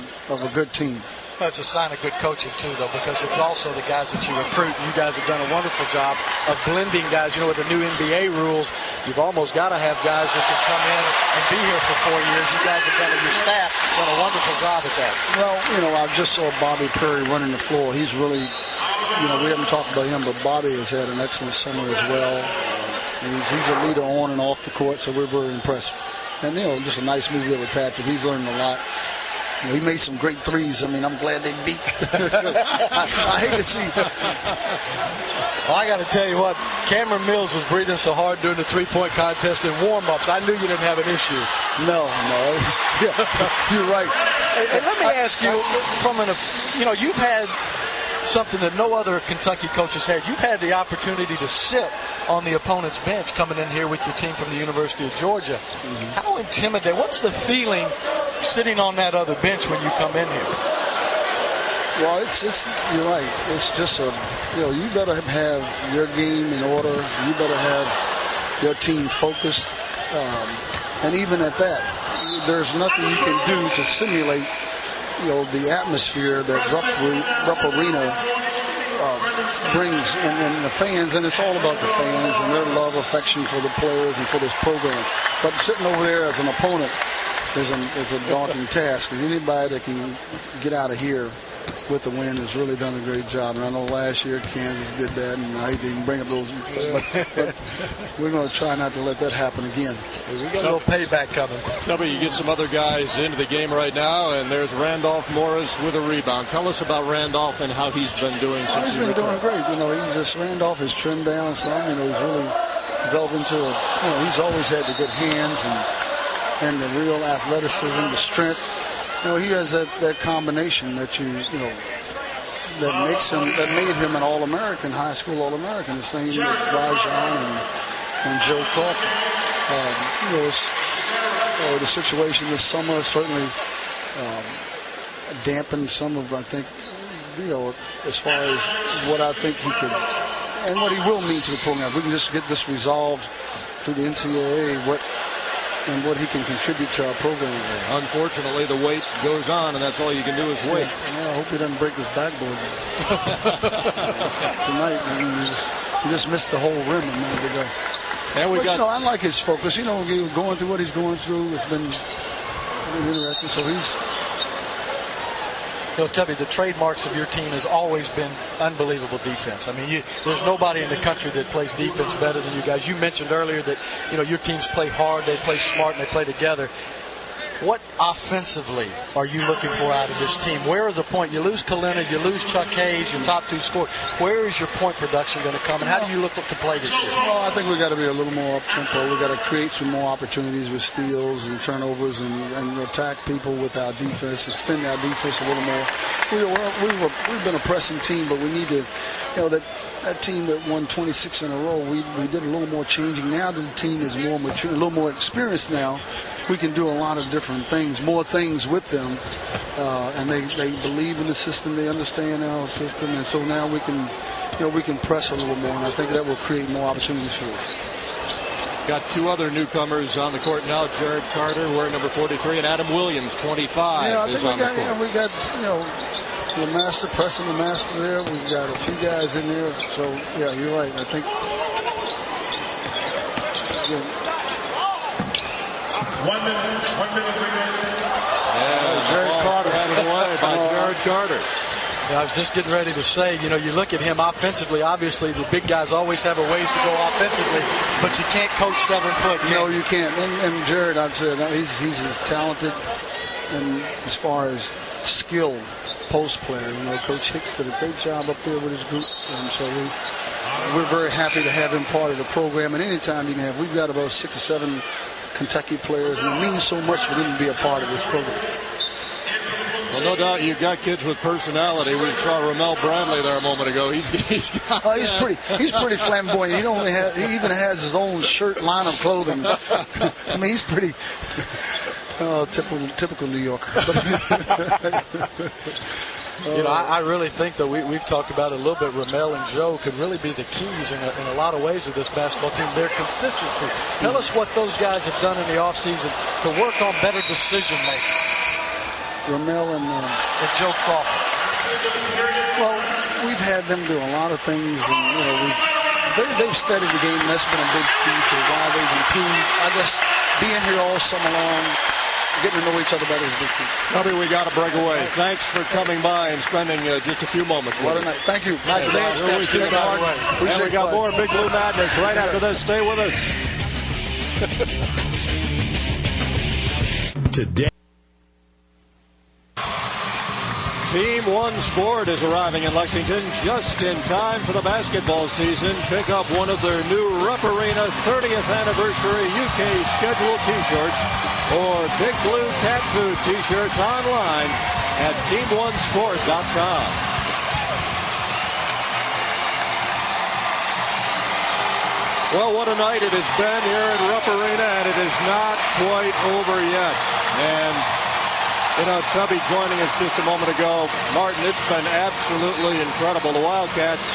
good team. That's a sign of good coaching, too, though, because it's also the guys that you recruit. You guys have done a wonderful job of blending guys. With the new NBA rules, you've almost got to have guys that can come in and be here for 4 years. You guys have done it, your staff done a wonderful job at that. Well, I just saw Bobby Perry running the floor. He's really, we haven't talked about him, but Bobby has had an excellent summer as well. He's a leader on and off the court, so we're very impressed. And, just a nice move there with Patrick. He's learning a lot. He made some great threes. I'm glad they beat. I hate to see. Well, I got to tell you what, Cameron Mills was breathing so hard during the three-point contest in warm-ups. I knew you didn't have an issue. No, you're right. And let me ask you, you've had something that no other Kentucky coach has had. You've had the opportunity to sit on the opponent's bench coming in here with your team from the University of Georgia. Mm-hmm. How intimidating? What's the feeling sitting on that other bench when you come in here? Well, you're right. It's just you better have your game in order. You better have your team focused. And even at that, there's nothing you can do to simulate the atmosphere that Rupp Arena brings and the fans, and it's all about the fans and their love, affection for the players and for this program. But sitting over there as an opponent is a daunting task, and anybody that can get out of here with the win has really done a great job. And I know last year Kansas did that, and I hate to even bring up those, but we're going to try not to let that happen again. We got a little payback coming. Somebody, you get some other guys into the game right now, and there's Randolph Morris with a rebound. Tell us about Randolph and how he's been doing since he's been doing great. Randolph has trimmed down some. He's really developed into he's always had the good hands and the real athleticism, the strength. He has that combination that that made him an All-American, high school All-American, the same with Rajon and Joe Crawford. The situation this summer certainly dampened some of, I think, as far as what I think he could and what he will mean to the program. If we can just get this resolved through the NCAA, what he can contribute to our program. Unfortunately, the weight goes on, and that's all you can do is wait. I hope he doesn't break his backboard tonight. He just missed the whole rim a minute ago. And I like his focus. Going through what he's going through, it's been interesting. So Tubby, the trademarks of your team has always been unbelievable defense. There's nobody in the country that plays defense better than you guys. You mentioned earlier that, your teams play hard, they play smart, and they play together. What offensively are you looking for out of this team? Where are the point? You lose Kalina, you lose Chuck Hayes, your top two scorers. Where is your point production going to come, and how do you look to play this year? Well, I think we got to be a little more up-tempo. We got to create some more opportunities with steals and turnovers and attack people with our defense, extend our defense a little more. We've been a pressing team, but we need to, that team that won 26 in a row, we did a little more changing. Now the team is more mature, a little more experienced now. We can do a lot of different things, more things with them, and they believe in the system. They understand our system, and so now we can press a little more, and I think that will create more opportunities for us. Got two other newcomers on the court now. Jared Carter, wearing number 43, and Adam Williams, 25, is on the court. We got LeMaster, Preston LeMaster there. We've got a few guys in there. So, yeah, you're right. I think. One minute remaining. Jared Carter. Handed away by Jared Carter. Yeah, I was just getting ready to say, you look at him offensively, obviously the big guys always have a ways to go offensively, but you can't coach 7 foot. No, you can't. And Jared, I've said, he's as talented and as far as skill post player. Coach Hicks did a great job up there with his group, and so we're very happy to have him part of the program. And anytime you can have, we've got about 6 or 7 Kentucky players, and it means so much for them to be a part of this program. Well, no doubt you've got kids with personality. We saw Ramel Bradley there a moment ago. He's pretty flamboyant. He even has his own shirt line of clothing. I mean, he's pretty typical New Yorker. I really think that we've talked about it a little bit. Ramel and Joe could really be the keys in a lot of ways of this basketball team. Their consistency. Tell us what those guys have done in the offseason to work on better decision making. Ramel and Joe Crawford. Well, we've had them do a lot of things, and they've studied the game. And that's been a big key to why they've been team. I guess being here all summer long, getting to know each other better is a big key. Tubby, we got to break away. Thanks for coming by and spending just a few moments with us. Thank you. Nice dance steps to the guard. And we got more Big Blue Madness right after this. Stay with us. Today. Team One Sport is arriving in Lexington just in time for the basketball season. Pick up one of their new Rupp Arena 30th anniversary UK schedule t-shirts or Big Blue Cat Food t-shirts online at teamoneспort.com. Well, what a night it has been here at Rupp Arena, and it is not quite over yet. And Tubby joining us just a moment ago. Martin, it's been absolutely incredible. The Wildcats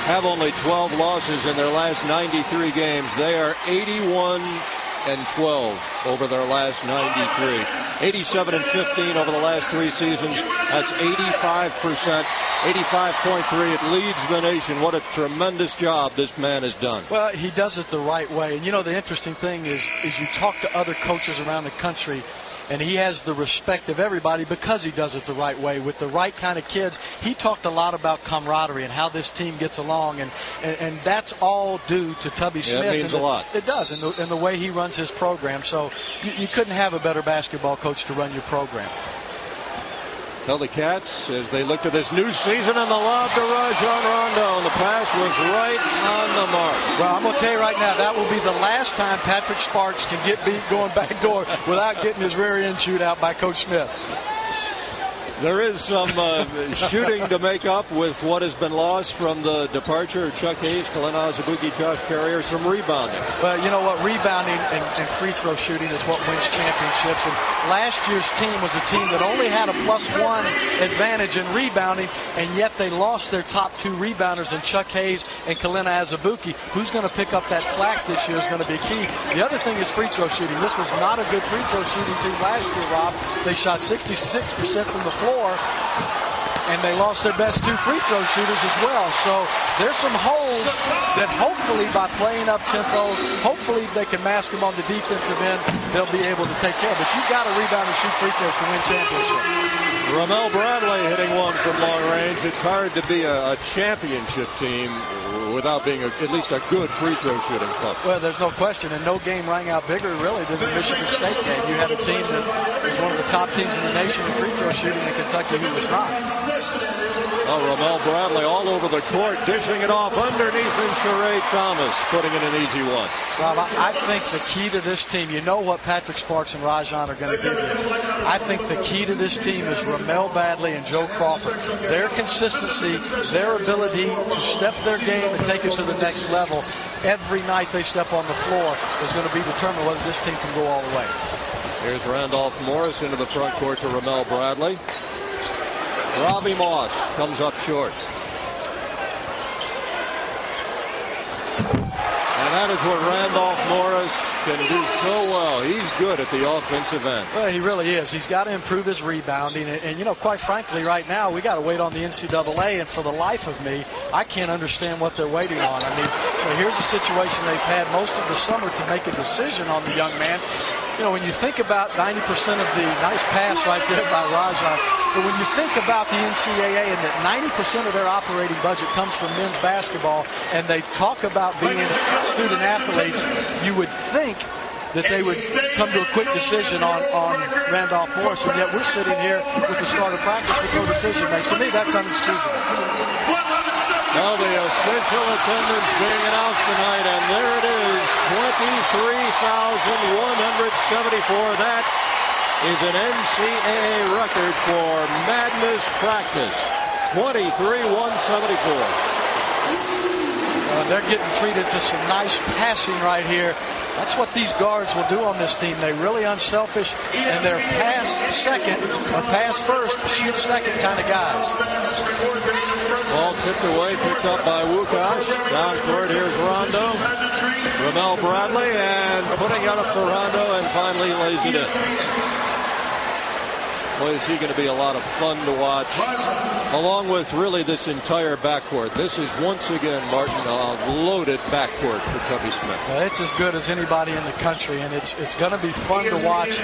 have only 12 losses in their last 93 games. They are 81-12 over their last 93. 87-15 over the last 3 seasons. That's 85%. 85.3. It leads the nation. What a tremendous job this man has done. Well, he does it the right way. And the interesting thing is you talk to other coaches around the country, and he has the respect of everybody because he does it the right way with the right kind of kids. He talked a lot about camaraderie and how this team gets along, and that's all due to Tubby Smith. It means a lot. It does, and the way he runs his program. So you couldn't have a better basketball coach to run your program. Tell the Cats as they look to this new season and the lob to Rajon Rondo, and the pass was right on the mark. Well, I'm going to tell you right now, that will be the last time Patrick Sparks can get beat going backdoor without getting his rear end chewed out by Coach Smith. There is some shooting to make up with what has been lost from the departure of Chuck Hayes, Kalina Azubuike, Josh Carrier, some rebounding. Well, you know what? Rebounding and free throw shooting is what wins championships. And last year's team was a team that only had a +1 advantage in rebounding, and yet they lost their top 2 rebounders in Chuck Hayes and Kalina Azubuike. Who's going to pick up that slack this year is going to be key. The other thing is free throw shooting. This was not a good free throw shooting team last year, Rob. They shot 66% from the floor, and they lost their best 2 free throw shooters as well. So there's some holes that hopefully by playing up tempo, hopefully they can mask them on the defensive end, they'll be able to take care of. But you've got to rebound and shoot free throws to win championships. Ramel Bradley hitting one from long range. It's hard to be a championship team without being at least a good free throw shooting club. Well, there's no question, and no game rang out bigger really than the Michigan State game. You had a team that was one of the top teams in the nation in free throw shooting, in Kentucky who was not. Oh, Ramel Bradley all over the court, dishing it off underneath in Sheree Thomas, putting in an easy one. Rob, I think the key to this team, you know what Patrick Sparks and Rajon are going to give you. I think the key to this team is Ramel Bradley and Joe Crawford. Their consistency, their ability to step their game and take it to the next level every night they step on the floor is going to be determined whether this team can go all the way. Here's Randolph Morris into the front court to Ramel Bradley. Robbie Moss comes up short. And that is what Randolph Morris can do so well. He's good at the offensive end. Well, he really is. He's got to improve his rebounding. And you know, quite frankly, right now, we got to wait on the NCAA. And for the life of me, I can't understand what they're waiting on. I mean, here's a situation they've had most of the summer to make a decision on the young man. You know, when you think about 90% of the nice pass right there by Rajan, but when you think about the NCAA and that 90% of their operating budget comes from men's basketball, and they talk about being student athletes, you would think that they would come to a quick decision on Randolph Morris, and yet we're sitting here with the start of practice with no decision made. To me, that's unexcusable. Now the official attendance being announced tonight, and there it is, 23,174. That is an NCAA record for madness practice, 23,174. They're getting treated to some nice passing right here. That's what these guards will do on this team. They're really unselfish, and they're pass second or pass first, shoot second kind of guys. Ball tipped away, picked up by Wukash. Down court, here's Rondo. Ramel Bradley, and putting it up for Rondo, and finally lays it in. Boy, is he going to be a lot of fun to watch, along with really this entire backcourt. This is once again, Martin, a loaded backcourt for Tubby Smith. It's as good as anybody in the country, and it's going to be fun to watch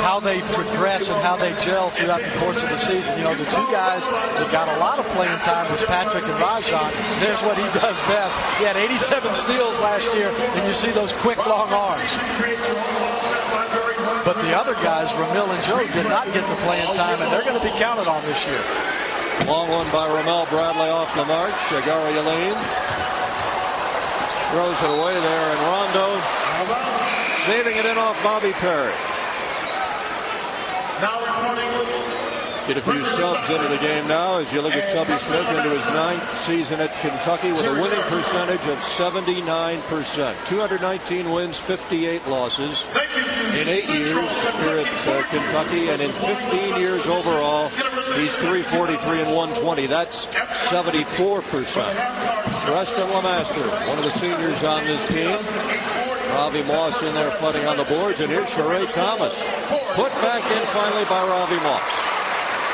how they progress and how they gel throughout the course of the season. You know, the two guys that got a lot of playing time was Patrick and Rajan. There's what he does best. He had 87 steals last year, and you see those quick, long arms. But the other guys, Ramil and Joe, did not get the playing time, and they're going to be counted on this year. Long one by Ramel Bradley off the mark. Shagari Yaline throws it away there, and Rondo saving it in off Bobby Perry. Get a few subs into the game now as you look at Tubby Smith into his 9th season at Kentucky with a winning percentage of 79%. 219 wins, 58 losses in 8 years here at Kentucky, and in 15 years overall, he's 343 and 120. That's 74%. Preston Lemaster, one of the seniors on this team. Ravi Moss in there flooding on the boards, and here's Sheree Thomas. Put back in finally by Ravi Moss.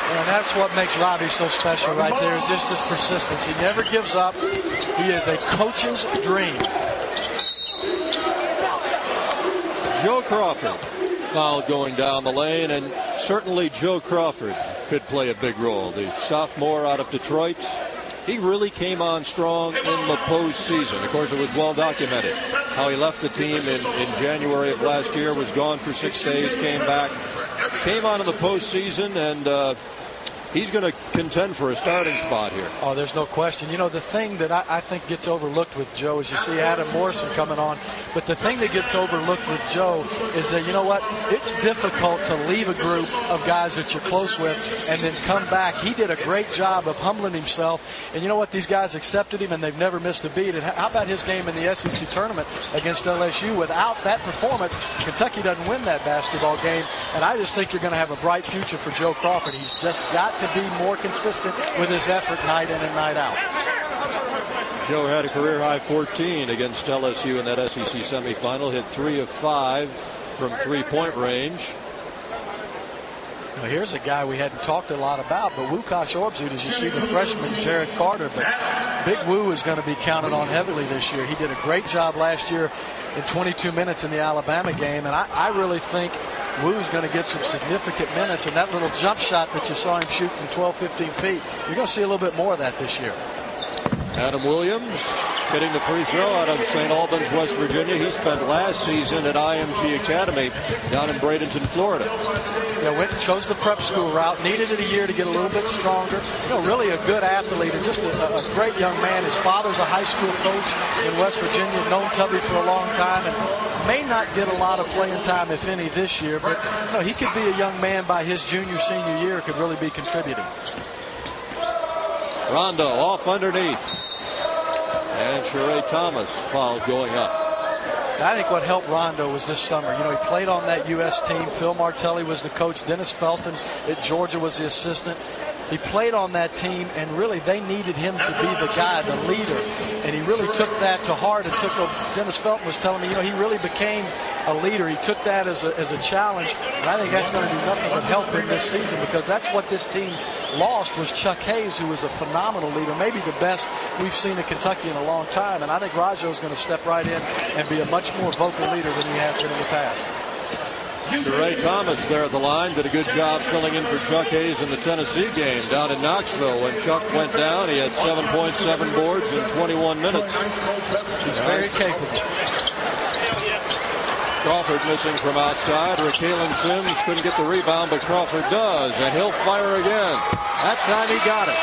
And that's what makes Robbie so special right there, is just his persistence. He never gives up. He is a coach's dream. Joe Crawford foul going down the lane, and certainly Joe Crawford could play a big role. The sophomore out of Detroit, he really came on strong in the postseason. Of course, it was well documented how he left the team in January of last year, was gone for 6 days, came back, came on in the postseason, and he's going to contend for a starting spot here. Oh, there's no question. You know, the thing that I think gets overlooked with Joe is you see Adam Morrison coming on, but the thing that gets overlooked with Joe is that, you know what, it's difficult to leave a group of guys that you're close with and then come back. He did a great job of humbling himself, and you know what, these guys accepted him and they've never missed a beat. And how about his game in the SEC tournament against LSU? Without that performance, Kentucky doesn't win that basketball game, and I just think you're going to have a bright future for Joe Crawford. He's just got to be more consistent with his effort night in and night out. Joe had a career high 14 against LSU in that SEC semifinal, hit 3 of 5 from 3-point range. Well, here's a guy we hadn't talked a lot about, but Wukash Orbzut, as you see the freshman Jared Carter, but Big Woo is going to be counted on heavily this year. He did a great job last year in 22 minutes in the Alabama game, and I really think Woo's going to get some significant minutes, and that little jump shot that you saw him shoot from 12, 15 feet, you're going to see a little bit more of that this year. Adam Williams getting the free throw out of St. Albans, West Virginia. He spent last season at IMG Academy down in Bradenton, Florida. Yeah, went and chose the prep school route. Needed it a year to get a little bit stronger. You know, really a good athlete and just a great young man. His father's a high school coach in West Virginia, known Tubby for a long time, and may not get a lot of playing time, if any, this year. But you know, he could be a young man by his junior, senior year, could really be contributing. Rondo off underneath. And Sheree Thomas foul going up. I think what helped Rondo was this summer. You know, he played on that U.S. team. Phil Martelli was the coach. Dennis Felton at Georgia was the assistant. He played on that team, and really they needed him to be the guy, the leader. And he really took that to heart. And Dennis Felton was telling me, he really became a leader. He took that as a challenge, and I think that's going to do nothing but help him this season, because that's what this team lost, was Chuck Hayes, who was a phenomenal leader, maybe the best we've seen in Kentucky in a long time. And I think Rajo is going to step right in and be a much more vocal leader than he has been in the past. Ray Thomas there at the line did a good job filling in for Chuck Hayes in the Tennessee game down in Knoxville. When Chuck went down, he had 7.7 boards in 21 minutes. He's very capable. Crawford missing from outside. Raquelin Sims couldn't get the rebound, but Crawford does, and he'll fire again. That time he got it.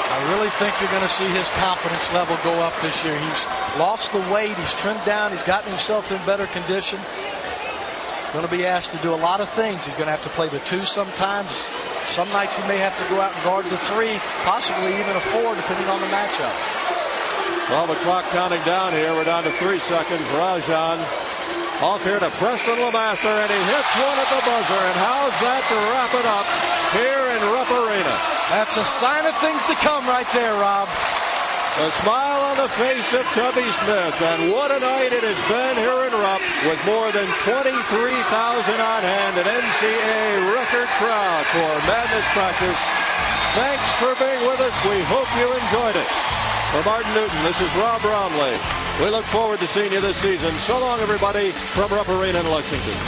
I really think you're going to see his confidence level go up this year. He's lost the weight. He's trimmed down. He's gotten himself in better condition. Going to be asked to do a lot of things. He's going to have to play the 2 sometimes. Some nights he may have to go out and guard the 3, possibly even a 4, depending on the matchup. Well, the clock counting down here. We're down to 3 seconds. Rajan off here to Preston LeMaster, and he hits one at the buzzer. And how's that to wrap it up here in Rupp Arena? That's a sign of things to come right there, Rob. A smile on the face of Tubby Smith, and what a night it has been here in Rupp, with more than 23,000 on hand, an NCAA record crowd for Madness practice. Thanks for being with us. We hope you enjoyed it. For Martin Newton, this is Rob Romley. We look forward to seeing you this season. So long, everybody, from Rupp Arena in Lexington.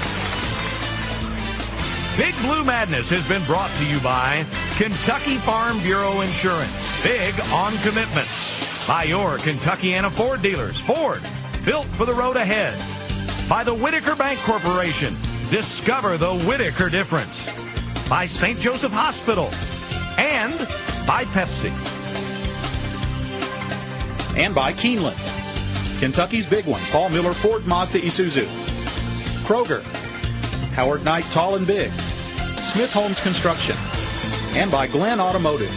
Big Blue Madness has been brought to you by Kentucky Farm Bureau Insurance. Big on commitment. By your Kentuckiana Ford dealers. Ford, built for the road ahead. By the Whitaker Bank Corporation. Discover the Whitaker difference. By St. Joseph Hospital. And by Pepsi. And by Keeneland, Kentucky's big one, Paul Miller Ford Mazda Isuzu. Kroger, Howard Knight Tall and Big. Smith Homes Construction. And by Glenn Automotive.